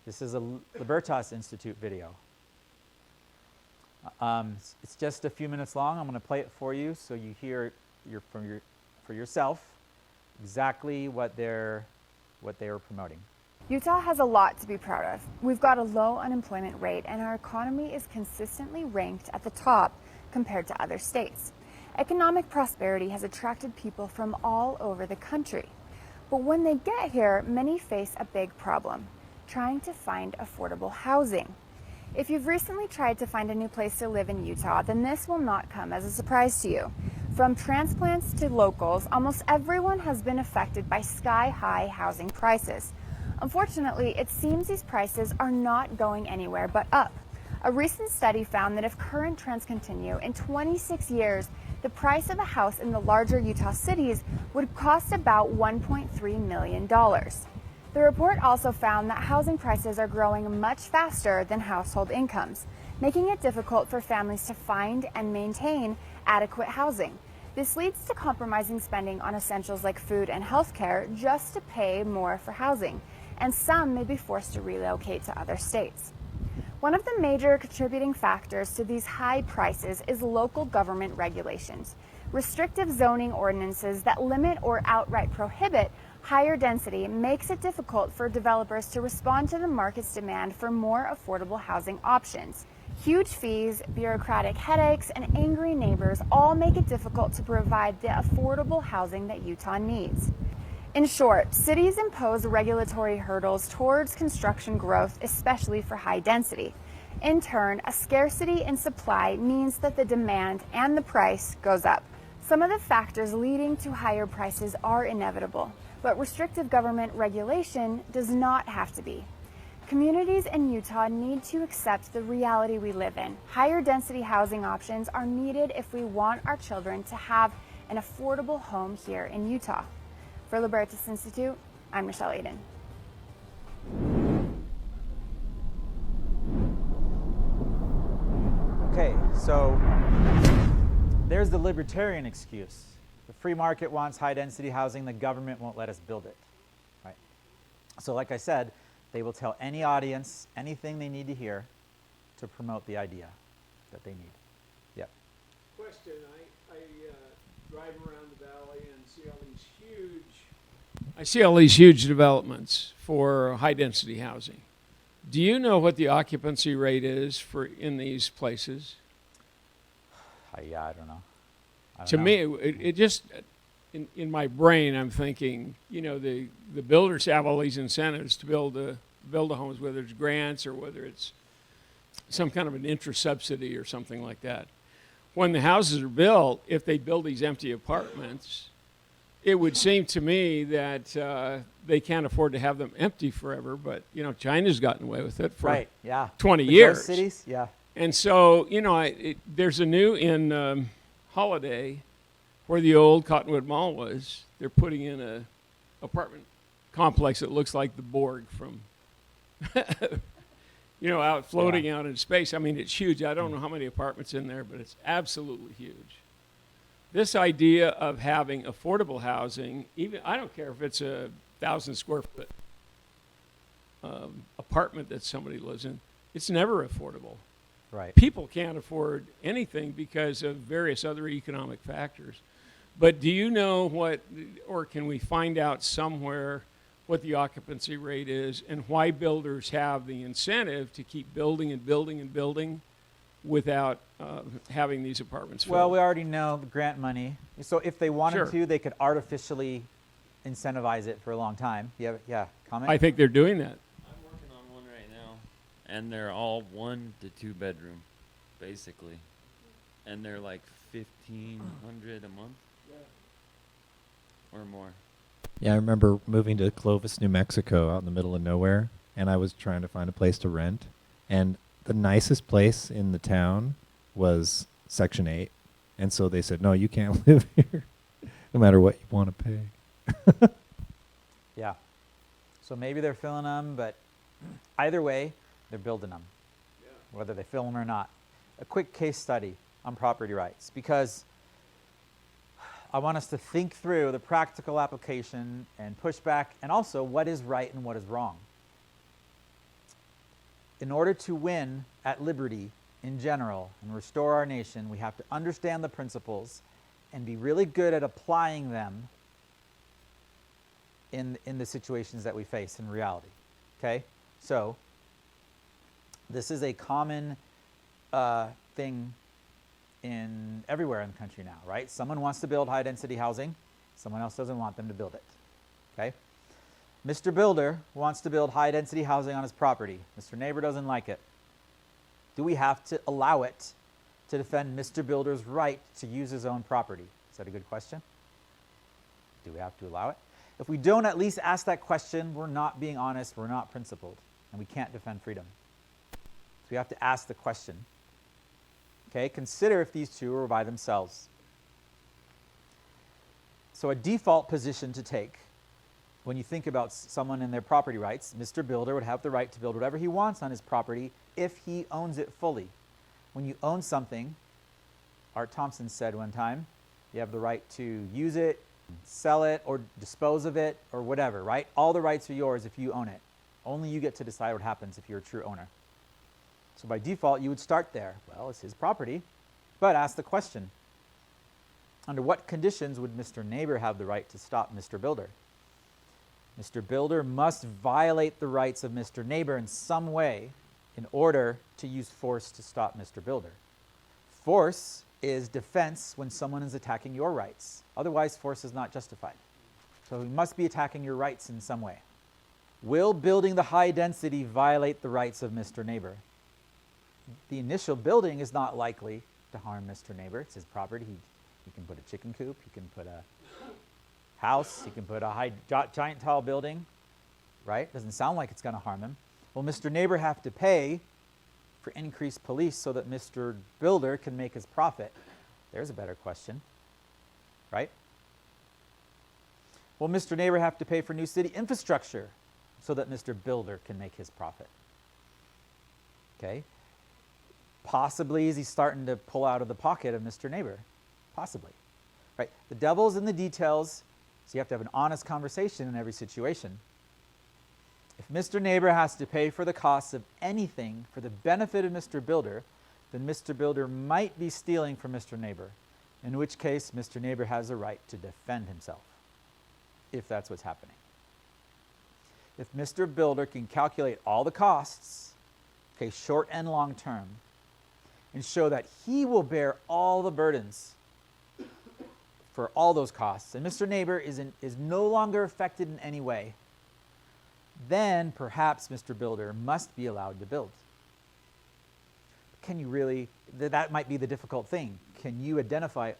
this is a Libertas Institute video. It's just a few minutes long. I'm going to play it for you so you hear for yourself exactly what they were promoting. Utah has a lot to be proud of. We've got a low unemployment rate and our economy is consistently ranked at the top compared to other states. Economic prosperity has attracted people from all over the country. But when they get here, many face a big problem, trying to find affordable housing. If you've recently tried to find a new place to live in Utah, then this will not come as a surprise to you. From transplants to locals, almost everyone has been affected by sky-high housing prices. Unfortunately, it seems these prices are not going anywhere but up. A recent study found that if current trends continue, in 26 years, the price of a house in the larger Utah cities would cost about $1.3 million. The report also found that housing prices are growing much faster than household incomes, making it difficult for families to find and maintain adequate housing. This leads to compromising spending on essentials like food and healthcare just to pay more for housing, and some may be forced to relocate to other states. One of the major contributing factors to these high prices is local government regulations. Restrictive zoning ordinances that limit or outright prohibit higher density makes it difficult for developers to respond to the market's demand for more affordable housing options. Huge fees, bureaucratic headaches, and angry neighbors all make it difficult to provide the affordable housing that Utah needs. In short, cities impose regulatory hurdles towards construction growth, especially for high density. In turn, a scarcity in supply means that the demand and the price goes up. Some of the factors leading to higher prices are inevitable, but restrictive government regulation does not have to be. Communities in Utah need to accept the reality we live in. Higher density housing options are needed if we want our children to have an affordable home here in Utah. For Libertas Institute, I'm Michelle Aiden. Okay, so there's the libertarian excuse. The free market wants high-density housing, the government won't let us build it, right? So like I said, they will tell any audience anything they need to hear to promote the idea that they need. Yep. Question, I drive around the valley and see all these huge developments for high-density housing. Do you know what the occupancy rate is in these places? Yeah, I don't know. To me, it just, in my brain, I'm thinking, you know, the builders have all these incentives to build the homes, whether it's grants or whether it's some kind of an interest subsidy or something like that. When the houses are built, if they build these empty apartments, it would seem to me that they can't afford to have them empty forever. But you know, China's gotten away with it for 20 years. Cities, yeah. And so, you know, there's a new in Holiday, where the old Cottonwood Mall was. They're putting in a apartment complex that looks like the Borg from, you know, out floating out in space. I mean, it's huge. I don't know how many apartments in there, but it's absolutely huge. This idea of having affordable housing, even I don't care if it's a 1,000 square foot apartment that somebody lives in, it's never affordable. Right. People can't afford anything because of various other economic factors. But do you know what, or can we find out somewhere what the occupancy rate is and why builders have the incentive to keep building and building and building without having these apartments filled? Well, we already know the grant money. So if they wanted Sure. to, they could artificially incentivize it for a long time. Yeah, comment? I think they're doing that. I'm working on one right now, and they're all 1 to 2 bedroom, basically, and they're like $1,500 a month or more. Yeah, I remember moving to Clovis, New Mexico, out in the middle of nowhere, and I was trying to find a place to rent, and the nicest place in the town was Section 8, and so they said, no, you can't live here, no matter what you want to pay. Yeah. So maybe they're filling them, but either way, they're building them, whether they fill them or not. A quick case study on property rights, because I want us to think through the practical application and pushback, and also what is right and what is wrong. In order to win at liberty in general and restore our nation, we have to understand the principles and be really good at applying them in the situations that we face in reality. Okay? So, this is a common thing in everywhere in the country now, right? Someone wants to build high density housing, someone else doesn't want them to build it. Okay? Mr. Builder wants to build high density housing on his property. Mr. Neighbor doesn't like it. Do we have to allow it to defend Mr. Builder's right to use his own property? Is that a good question? Do we have to allow it? If we don't at least ask that question, we're not being honest, we're not principled, and we can't defend freedom. So we have to ask the question. Okay, consider if these two are by themselves. So a default position to take when you think about someone and their property rights, Mr. Builder would have the right to build whatever he wants on his property if he owns it fully. When you own something, Art Thompson said one time, you have the right to use it, sell it, or dispose of it, or whatever, right? All the rights are yours if you own it. Only you get to decide what happens if you're a true owner. So by default, you would start there. Well, it's his property, but ask the question. Under what conditions would Mr. Neighbor have the right to stop Mr. Builder? Mr. Builder must violate the rights of Mr. Neighbor in some way in order to use force to stop Mr. Builder. Force is defense when someone is attacking your rights. Otherwise, force is not justified. So he must be attacking your rights in some way. Will building the high density violate the rights of Mr. Neighbor? The initial building is not likely to harm Mr. Neighbor. It's his property. He can put a chicken coop. He can put a house. He can put a giant tall building, right? Doesn't sound like it's going to harm him. Will Mr. Neighbor have to pay for increased police so that Mr. Builder can make his profit? There's a better question, right? Will Mr. Neighbor have to pay for new city infrastructure so that Mr. Builder can make his profit? Okay. Possibly is he starting to pull out of the pocket of Mr. Neighbor? Possibly, right? The devil's in the details, so you have to have an honest conversation in every situation. If Mr. Neighbor has to pay for the costs of anything for the benefit of Mr. Builder, then Mr. Builder might be stealing from Mr. Neighbor, in which case Mr. Neighbor has a right to defend himself, if that's what's happening. If Mr. Builder can calculate all the costs, okay, short and long term, and show that he will bear all the burdens for all those costs, and Mr. Neighbor is no longer affected in any way, then perhaps Mr. Builder must be allowed to build. Can you really, that might be the difficult thing. Can you identify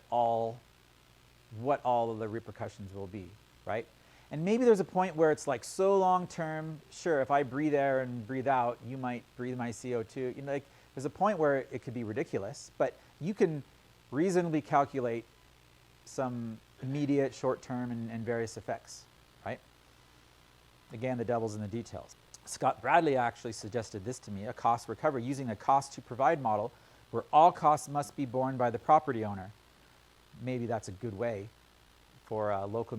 what all of the repercussions will be, right? And maybe there's a point where it's like so long term, sure, if I breathe air and breathe out, you might breathe my CO2. You know, like, there's a point where it could be ridiculous, but you can reasonably calculate some immediate, short-term, and various effects, right? Again, the devil's in the details. Scott Bradley actually suggested this to me, a cost recovery using a cost to provide model where all costs must be borne by the property owner. Maybe that's a good way for local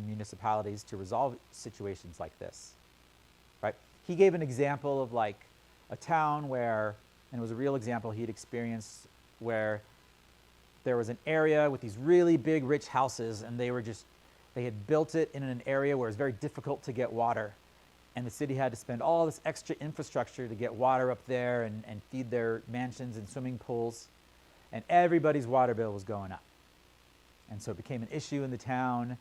municipalities to resolve situations like this, right? He gave an example of like a town where, and it was a real example he'd experienced where there was an area with these really big, rich houses, and they had built it in an area where it was very difficult to get water. And the city had to spend all this extra infrastructure to get water up there and feed their mansions and swimming pools. And everybody's water bill was going up. And so it became an issue in the town.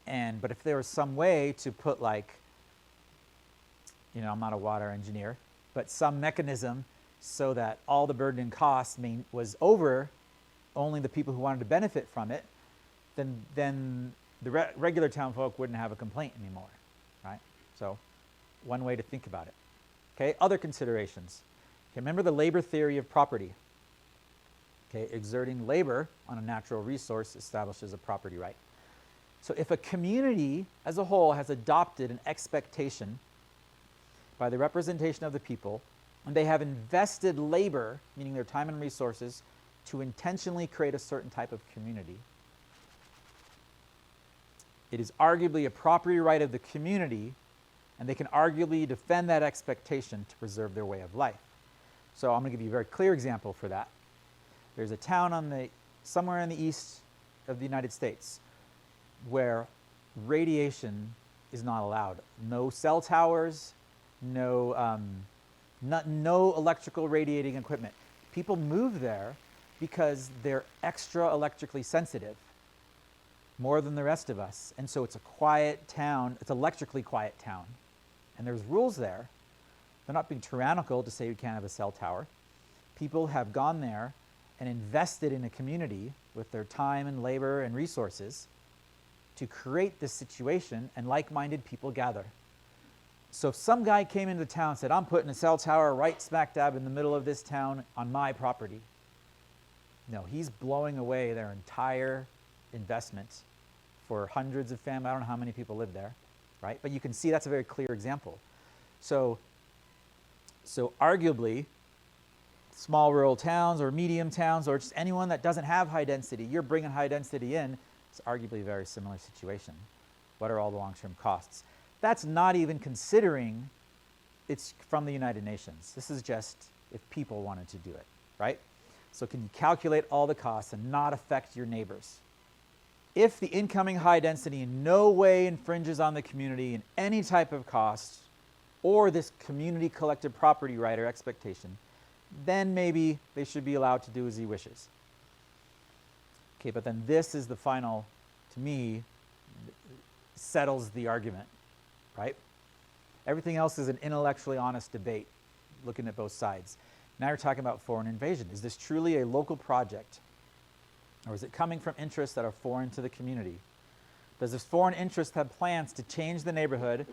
But if there was some way to put, like, I'm not a water engineer, but some mechanism so that all the burden and cost was over only the people who wanted to benefit from it, then the regular town folk wouldn't have a complaint anymore, right? So one way to think about it. Okay, other considerations. Okay, remember the labor theory of property. Okay, exerting labor on a natural resource establishes a property right. So if a community as a whole has adopted an expectation by the representation of the people, and they have invested labor, meaning their time and resources, to intentionally create a certain type of community, it is arguably a property right of the community, and they can arguably defend that expectation to preserve their way of life. So I'm going to give you a very clear example for that. There's a town somewhere in the east of the United States where radiation is not allowed. No cell towers, no electrical radiating equipment. People move there because they're extra electrically sensitive, more than the rest of us. And so it's a quiet town, it's electrically quiet town. And there's rules there. They're not being tyrannical to say you can't have a cell tower. People have gone there and invested in a community with their time and labor and resources to create this situation, and like-minded people gather. So if some guy came into town and said, I'm putting a cell tower right smack dab in the middle of this town on my property, no, he's blowing away their entire investment for hundreds of families. I don't know how many people live there, right? But you can see that's a very clear example. So arguably, small rural towns or medium towns or just anyone that doesn't have high density, you're bringing high density in, it's arguably a very similar situation. What are all the long-term costs? That's not even considering it's from the United Nations. This is just if people wanted to do it, right? So can you calculate all the costs and not affect your neighbors? If the incoming high density in no way infringes on the community in any type of cost or this community collective property right or expectation, then maybe they should be allowed to do as he wishes. Okay, but then this is the final, to me, settles the argument, right? Everything else is an intellectually honest debate, looking at both sides. Now you're talking about foreign invasion. Is this truly a local project? Or is it coming from interests that are foreign to the community? Does this foreign interest have plans to change the neighborhood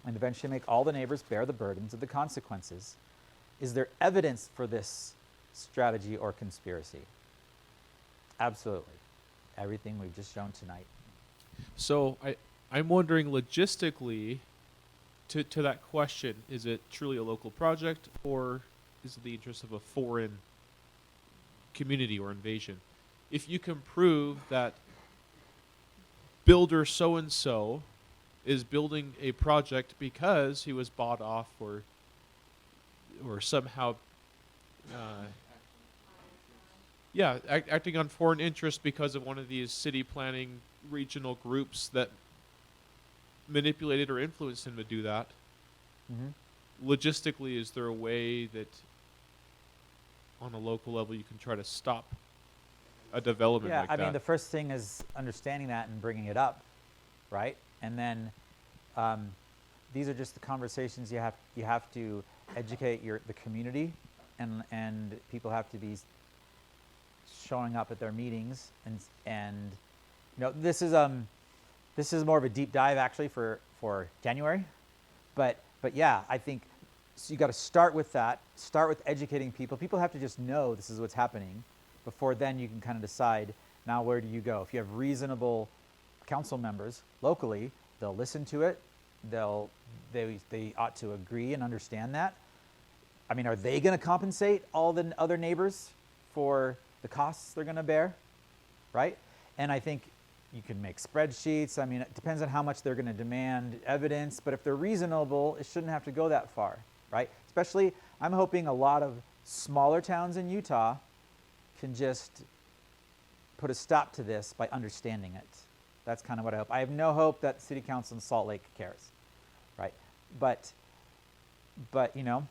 and eventually make all the neighbors bear the burdens of the consequences? Is there evidence for this strategy or conspiracy? Absolutely. Everything we've just shown tonight. So I'm wondering logistically, to that question, is it truly a local project or is it the interest of a foreign community or invasion? If you can prove that builder so-and-so is building a project because he was bought off or somehow acting on foreign interest because of one of these city planning regional groups that manipulated or influenced him to do that. Mm-hmm. Logistically, is there a way that on a local level you can try to stop a development like that? Yeah, I mean, the first thing is understanding that and bringing it up, right? And then these are just the conversations you have to educate the community, and people have to be showing up at their meetings, and this is more of a deep dive actually for January, but yeah, I think so. You got to start with that. Start with educating people. People have to just know this is what's happening before then you can kind of decide now where do you go. If you have reasonable council members locally, they'll listen to it. They ought to agree and understand that. I mean, are they going to compensate all the other neighbors for the costs they're going to bear, right? And I think you can make spreadsheets. I mean, it depends on how much they're going to demand evidence, but if they're reasonable, it shouldn't have to go that far, right? Especially, I'm hoping a lot of smaller towns in Utah can just put a stop to this by understanding it. That's kind of what I hope. I have no hope that the City Council in Salt Lake cares, right? But you know,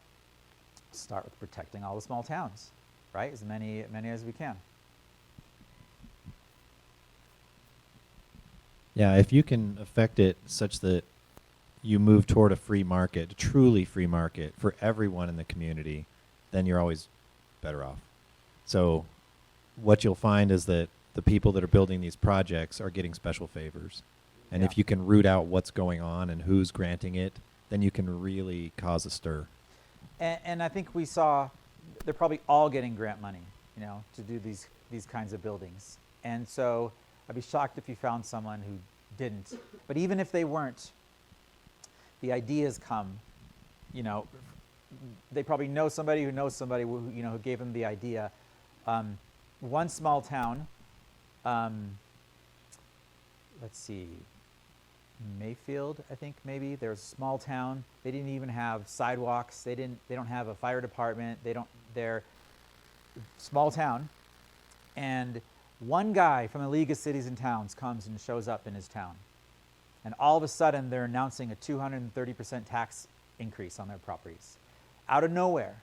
start with protecting all the small towns, right? As many as we can. Yeah, if you can affect it such that you move toward a free market, a truly free market for everyone in the community, then you're always better off. So what you'll find is that the people that are building these projects are getting special favors. And if you can root out what's going on and who's granting it, then you can really cause a stir. And I think we saw they're probably all getting grant money, you know, to do these kinds of buildings. And so I'd be shocked if you found someone who didn't. But even if they weren't, the ideas come, you know, they probably know somebody who knows somebody who, you know, who gave them the idea. One small town, let's see, Mayfield, I think maybe. There's a small town. They didn't even have sidewalks. They don't have a fire department. They're small town. And one guy from the League of Cities and Towns comes and shows up in his town. And all of a sudden they're announcing a 230% tax increase on their properties. Out of nowhere.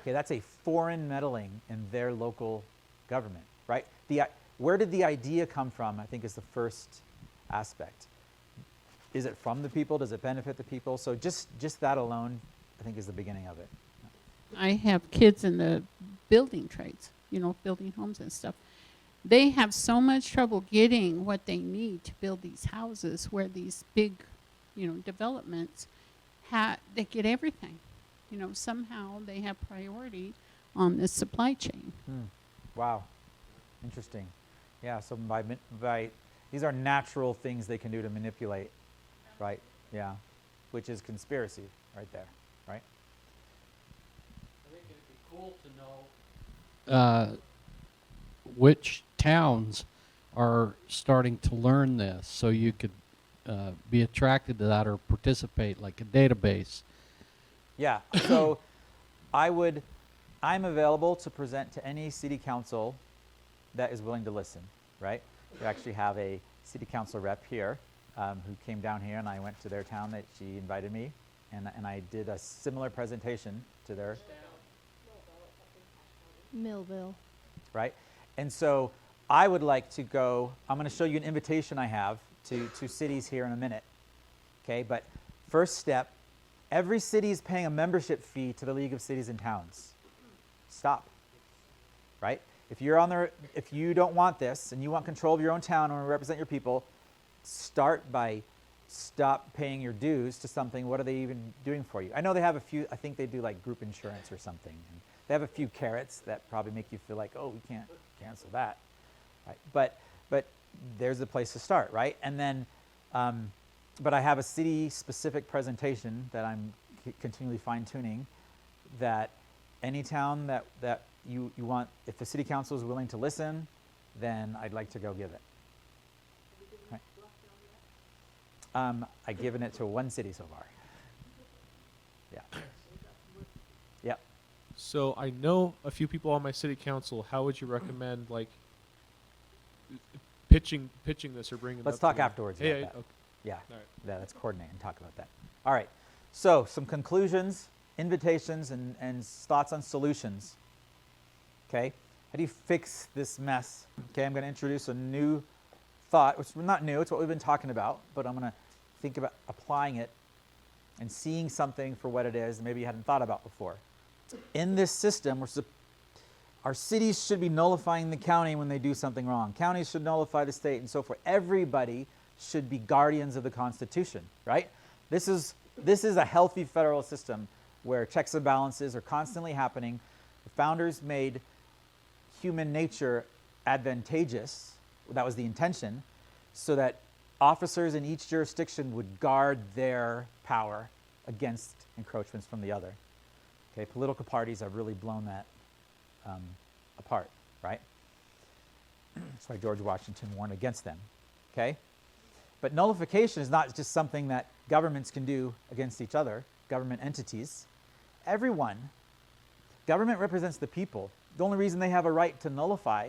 Okay, that's a foreign meddling in their local government, right? Where did the idea come from, I think, is the first aspect. Is it from the people? Does it benefit the people? So just that alone, I think, is the beginning of it. I have kids in the building trades, you know, building homes and stuff. They have so much trouble getting what they need to build these houses, where these big, you know, developments, they get everything. You know, somehow they have priority on the supply chain. Wow, interesting. Yeah, so by these are natural things they can do to manipulate, right? Yeah, which is conspiracy right there, right? I think it'd be cool to know which towns are starting to learn this, so you could be attracted to that or participate, like a database. Yeah, so I'm available to present to any city council that is willing to listen, right? We actually have a city council rep here who came down here, and I went to their town that she invited me, and I did a similar presentation to their Millville. Right? And so I would like to go, I'm going to show you an invitation I have to cities here in a minute. Okay, but first step, every city is paying a membership fee to the League of Cities and Towns. Stop. Right? If you don't want this and you want control of your own town and represent your people, start by stop paying your dues to something. What are they even doing for you? I know they have a few, I think they do like group insurance or something. And they have a few carrots that probably make you feel like, oh, we can't cancel that. Right? But there's a place to start, right? And then, but I have a city-specific presentation that I'm continually fine-tuning, that any town that you want, if the city council is willing to listen, then I'd like to go give it. Right. I've given it to one city so far. Yeah. Yeah. So I know a few people on my city council. How would you recommend, like, pitching this or bringing it up? Let's talk to afterwards about that. Okay. Yeah. All right. Yeah, let's coordinate and talk about that. All right. So some conclusions, invitations, and thoughts on solutions. Okay. How do you fix this mess? Okay, I'm going to introduce a new thought, which is not new, it's what we've been talking about, but I'm going to think about applying it and seeing something for what it is that maybe you hadn't thought about before. In this system, our cities should be nullifying the county when they do something wrong. Counties should nullify the state and so forth. Everybody should be guardians of the Constitution, right? This is a healthy federal system where checks and balances are constantly happening. The founders made human nature advantageous. That was the intention, so that officers in each jurisdiction would guard their power against encroachments from the other. Okay, political parties have really blown that apart, right? That's why George Washington warned against them, okay? But nullification is not just something that governments can do against each other, government entities. Everyone, Government represents the people. The only reason they have a right to nullify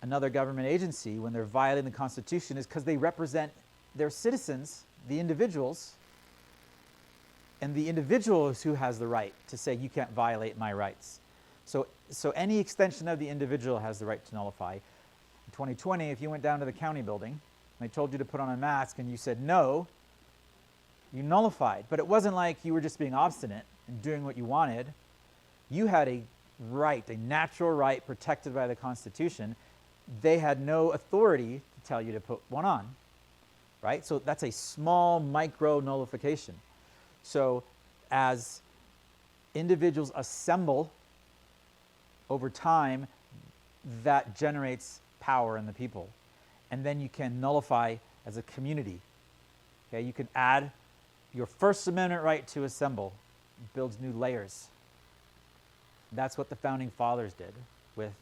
another government agency when they're violating the Constitution is because they represent their citizens, the individuals, and the individual is who has the right to say you can't violate my rights. So any extension of the individual has the right to nullify. In 2020, if you went down to the county building and they told you to put on a mask and you said no, you nullified. But it wasn't like you were just being obstinate and doing what you wanted. You had a right, a natural right protected by the Constitution. They had no authority to tell you to put one on, right? So that's a small micro nullification. So as individuals assemble over time, that generates power in the people. And then you can nullify as a community. Okay, you can add your First Amendment right to assemble. It builds new layers. That's what the Founding Fathers did with,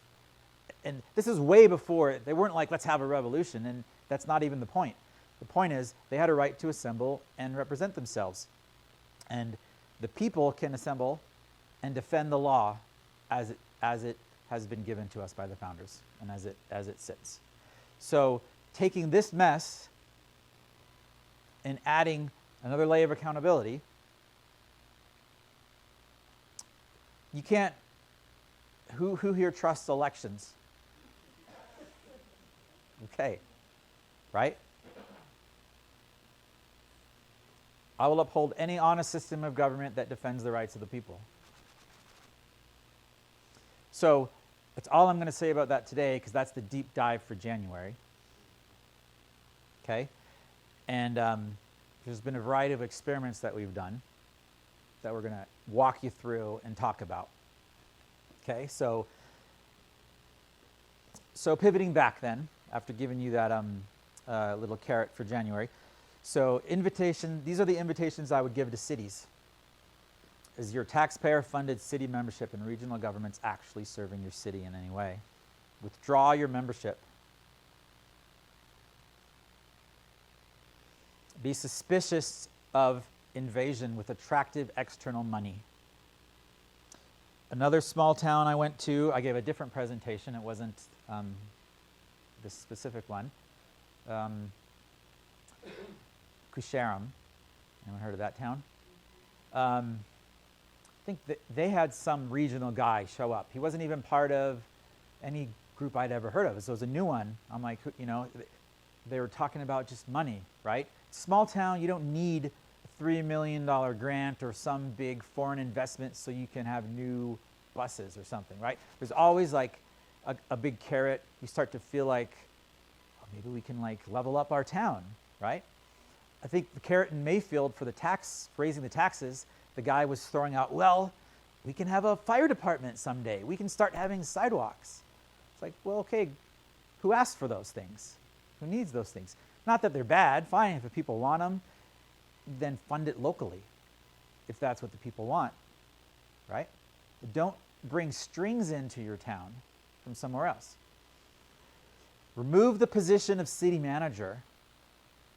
and this is way before, they weren't like, let's have a revolution, and that's not even the point. The point is, they had a right to assemble and represent themselves. And the people can assemble and defend the law as it has been given to us by the founders and as it sits. So taking this mess and adding another layer of accountability, you can't, who here trusts elections? Okay, right? I will uphold any honest system of government that defends the rights of the people. So that's all I'm going to say about that today, because that's the deep dive for January. Okay? And there's been a variety of experiments that we've done that we're going to walk you through and talk about. Okay? So pivoting back then, after giving you that little carrot for January. So these are the invitations I would give to cities. Is your taxpayer-funded city membership in regional governments actually serving your city in any way? Withdraw your membership. Be suspicious of invasion with attractive external money. Another small town I went to, I gave a different presentation. It wasn't this specific one. Kusharam. Anyone heard of that town? I think they had some regional guy show up. He wasn't even part of any group I'd ever heard of. So it was a new one. I'm like, you know, they were talking about just money, right? Small town, you don't need a $3 million grant or some big foreign investment so you can have new buses or something, right? There's always like a big carrot. You start to feel like, oh, maybe we can like level up our town, right? I think the carrot in Mayfield for the raising the taxes, the guy was throwing out, well, we can have a fire department someday. We can start having sidewalks. It's like, well, okay, who asked for those things? Who needs those things? Not that they're bad, fine, if the people want them, then fund it locally, if that's what the people want, right? But don't bring strings into your town from somewhere else. Remove the position of city manager.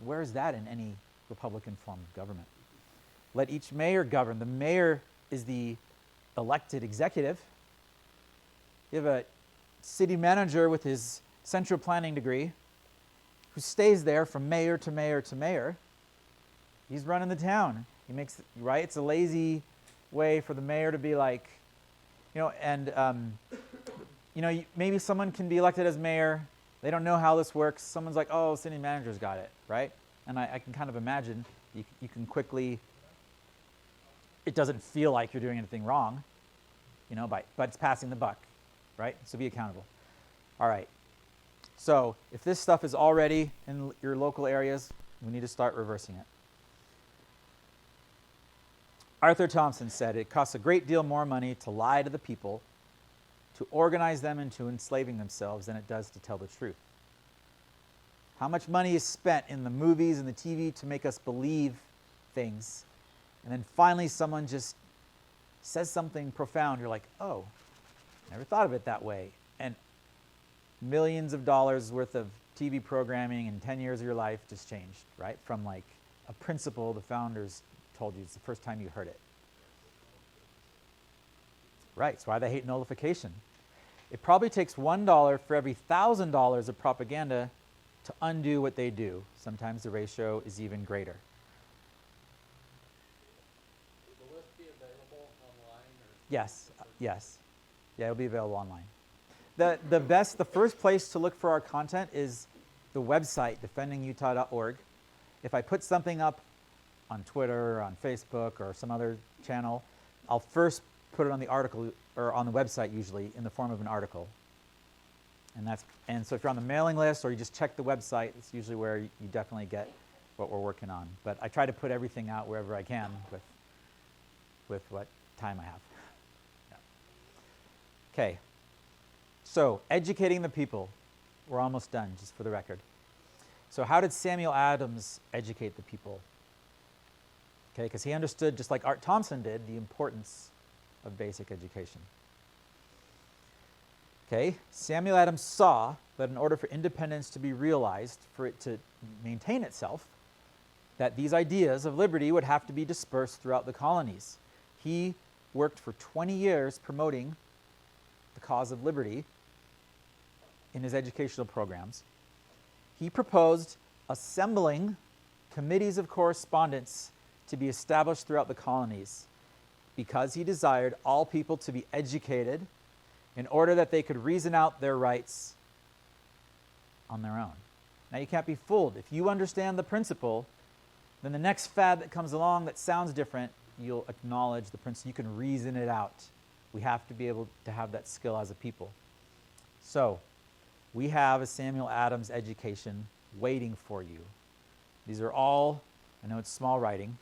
Where is that in any Republican form of government? Let each mayor govern. The mayor is the elected executive. You have a city manager with his central planning degree who stays there from mayor to mayor to mayor. He's running the town. He makes, right? It's a lazy way for the mayor to be like, you know, and, you know, maybe someone can be elected as mayor. They don't know how this works. Someone's like, oh, city manager's got it, right? And I can kind of imagine you can quickly, it doesn't feel like you're doing anything wrong, you know, but it's passing the buck, right? So be accountable. All right. So if this stuff is already in your local areas, we need to start reversing it. Arthur Thompson said, it costs a great deal more money to lie to the people, to organize them into enslaving themselves than it does to tell the truth. How much money is spent in the movies and the TV to make us believe things, and then finally someone just says something profound, you're like, oh, never thought of it that way. And millions of dollars worth of TV programming in 10 years of your life just changed, right? From like a principle the founders told you, it's the first time you heard it. Right, that's why they hate nullification. It probably takes $1 for every $1,000 of propaganda to undo what they do. Sometimes the ratio is even greater. Will this be available online? Yes, yes. Yeah, it'll be available online. The first place to look for our content is the website, defendingutah.org. If I put something up on Twitter or on Facebook or some other channel, I'll first put it on the article or on the website usually in the form of an article. And so if you're on the mailing list or you just check the website, it's usually where you definitely get what we're working on. But I try to put everything out wherever I can with what time I have. Yeah. Okay. So educating the people. We're almost done, just for the record. So how did Samuel Adams educate the people? Okay, because he understood, just like Art Thompson did, the importance of basic education. Okay, Samuel Adams saw that in order for independence to be realized, for it to maintain itself, that these ideas of liberty would have to be dispersed throughout the colonies. He worked for 20 years promoting the cause of liberty in his educational programs. He proposed assembling committees of correspondence to be established throughout the colonies because he desired all people to be educated in order that they could reason out their rights on their own. Now, you can't be fooled. If you understand the principle, then the next fad that comes along that sounds different, you'll acknowledge the principle. You can reason it out. We have to be able to have that skill as a people. So, we have a Samuel Adams education waiting for you. These are all, I know it's small writing,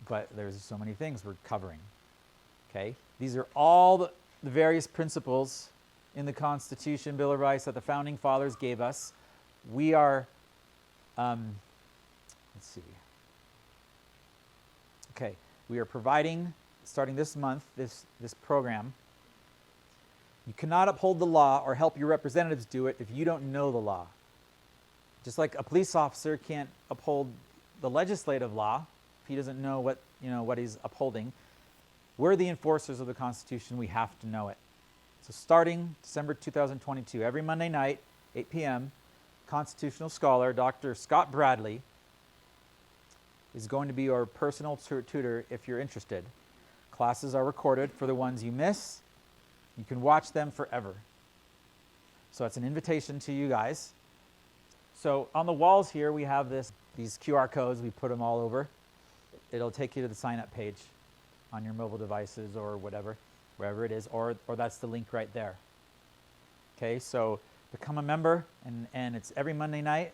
but there's so many things we're covering. Okay? These are all the various principles in the Constitution, Bill of Rights that the Founding Fathers gave us. We are, let's see. Okay, we are providing, starting this month, this program. You cannot uphold the law or help your representatives do it if you don't know the law. Just like a police officer can't uphold the legislative law if he doesn't know what he's upholding. We're the enforcers of the Constitution. We have to know it. So starting December 2022, every Monday night, 8 p.m., constitutional scholar Dr. Scott Bradley is going to be your personal tutor if you're interested. Classes are recorded for the ones you miss. You can watch them forever. So that's an invitation to you guys. So on the walls here, we have these QR codes. We put them all over. It'll take you to the sign-up page on your mobile devices or whatever, wherever it is, or that's the link right there. Okay, so become a member, and it's every Monday night,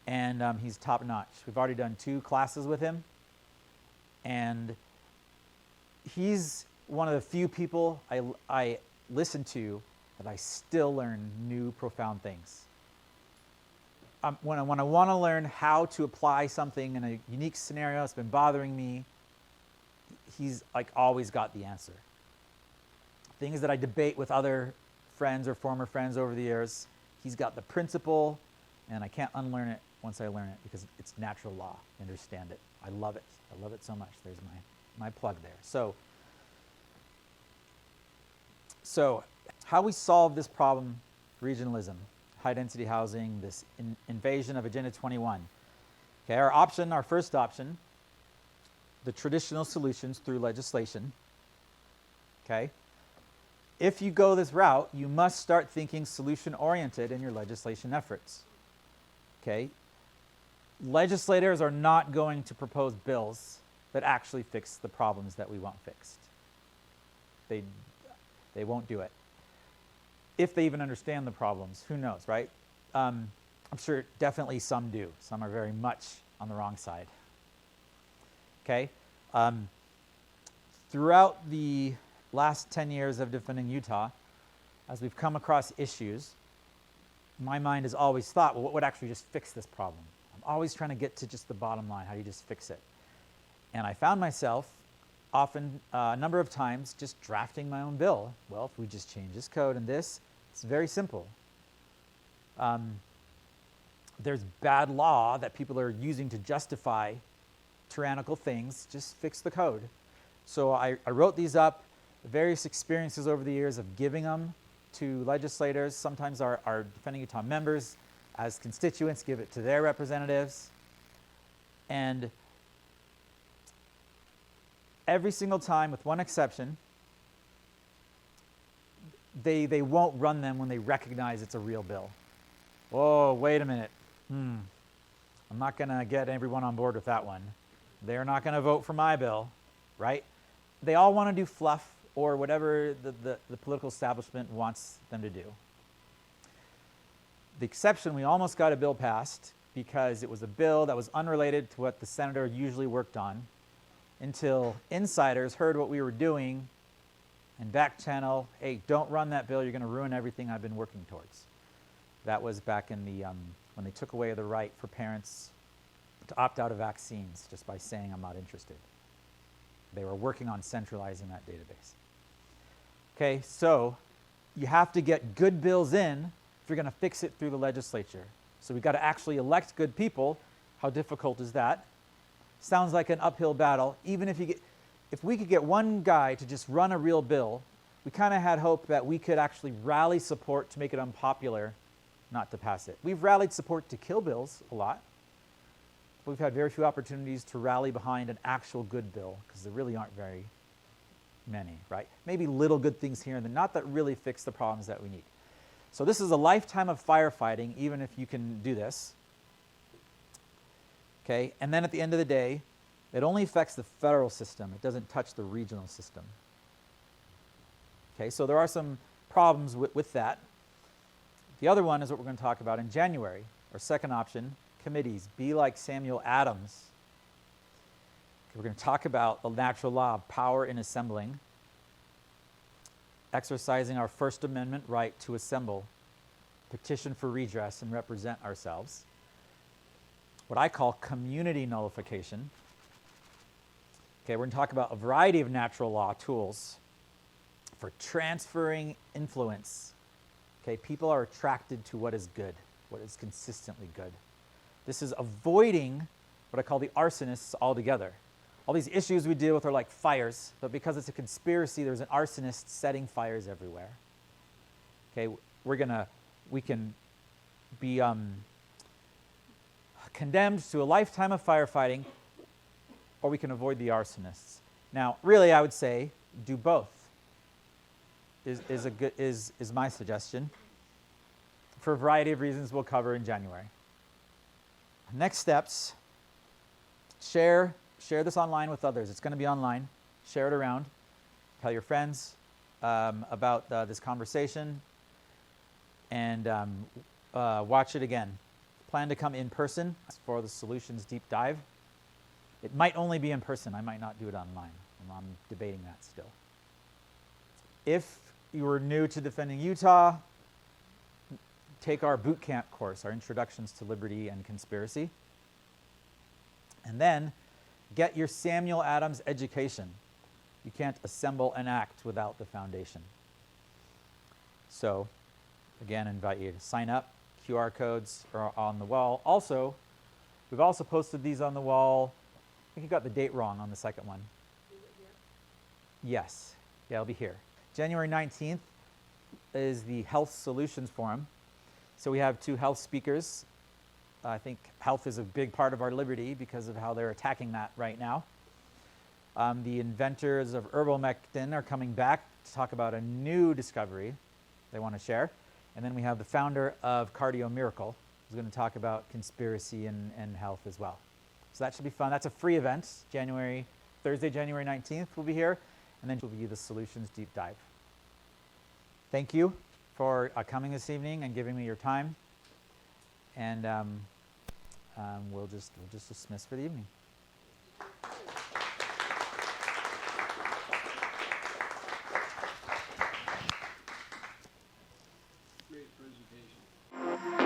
and he's top-notch. We've already done 2 classes with him, and he's one of the few people I listen to that I still learn new, profound things. When I want to learn how to apply something in a unique scenario that's been bothering me, he's like always got the answer. Things that I debate with other friends or former friends over the years, he's got the principle, and I can't unlearn it once I learn it because it's natural law. I understand it. I love it. I love it so much. There's my plug there. So how we solve this problem, regionalism, high-density housing, this invasion of Agenda 21. Okay, our first option, the traditional solutions through legislation. Okay? If you go this route, you must start thinking solution-oriented in your legislation efforts. Okay? Legislators are not going to propose bills that actually fix the problems that we want fixed. They won't do it. If they even understand the problems, who knows, right? I'm sure definitely some do. Some are very much on the wrong side. Okay? Throughout the last 10 years of defending Utah, as we've come across issues, my mind has always thought, well, what would actually just fix this problem? I'm always trying to get to just the bottom line. How do you just fix it? And I found myself often, a number of times, just drafting my own bill. Well, if we just change this code and this, it's very simple. There's bad law that people are using to justify tyrannical things. Just fix the code. So I wrote these up. various experiences over the years of giving them to legislators. Sometimes our Defending Utah members, as constituents, give it to their representatives. And every single time, with one exception, they won't run them when they recognize it's a real bill. Whoa, wait a minute. I'm not going to get everyone on board with that one. They're not going to vote for my bill, right? They all want to do fluff or whatever the political establishment wants them to do. The exception, we almost got a bill passed because it was a bill that was unrelated to what the senator usually worked on, until insiders heard what we were doing and back channel, hey, don't run that bill, you're going to ruin everything I've been working towards. That was back in the, when they took away the right for parents to opt out of vaccines just by saying I'm not interested. They were working on centralizing that database. Okay, so you have to get good bills in if you're going to fix it through the legislature. So we've got to actually elect good people. How difficult is that? Sounds like an uphill battle. Even if we could get one guy to just run a real bill, we kind of had hope that we could actually rally support to make it unpopular not to pass it. We've rallied support to kill bills a lot. We've had very few opportunities to rally behind an actual good bill, because there really aren't very many, right? Maybe little good things here and there, not that really fix the problems that we need. So this is a lifetime of firefighting, even if you can do this. Okay, and then at the end of the day, it only affects the federal system. It doesn't touch the regional system. Okay, so there are some problems with that. The other one is what we're going to talk about in January. Our second option, committees. Be like Samuel Adams. Okay, we're going to talk about the natural law of power in assembling, exercising our First Amendment right to assemble, petition for redress, and represent ourselves. What I call community nullification. Okay, we're going to talk about a variety of natural law tools for transferring influence. Okay, people are attracted to what is good, what is consistently good. This is avoiding what I call the arsonists altogether. All these issues we deal with are like fires, but because it's a conspiracy, there's an arsonist setting fires everywhere. Okay, we can be condemned to a lifetime of firefighting, or we can avoid the arsonists. Now, really, I would say do both. Is my suggestion, for a variety of reasons we'll cover in January. Next steps: share this online with others. It's going to be online. Share it around. Tell your friends about this conversation, and watch it again. Plan to come in person for the Solutions Deep Dive. It might only be in person. I might not do it online. I'm debating that still. If you are new to Defending Utah, take our boot camp course, our Introductions to Liberty and Conspiracy. And then get your Samuel Adams education. You can't assemble an act without the foundation. So, again, I invite you to sign up. QR codes are on the wall. Also, we've also posted these on the wall. I think you got the date wrong on the second one. Yes. Yeah, it'll be here. January 19th is the Health Solutions Forum. So we have 2 health speakers. I think health is a big part of our liberty because of how they're attacking that right now. The inventors of ivermectin are coming back to talk about a new discovery they want to share. And then we have the founder of Cardio Miracle, who's going to talk about conspiracy and health as well. So that should be fun. That's a free event. Thursday, January 19th, we'll be here. And then we'll be the Solutions Deep Dive. Thank you for coming this evening and giving me your time. And we'll just dismiss for the evening. Great presentation.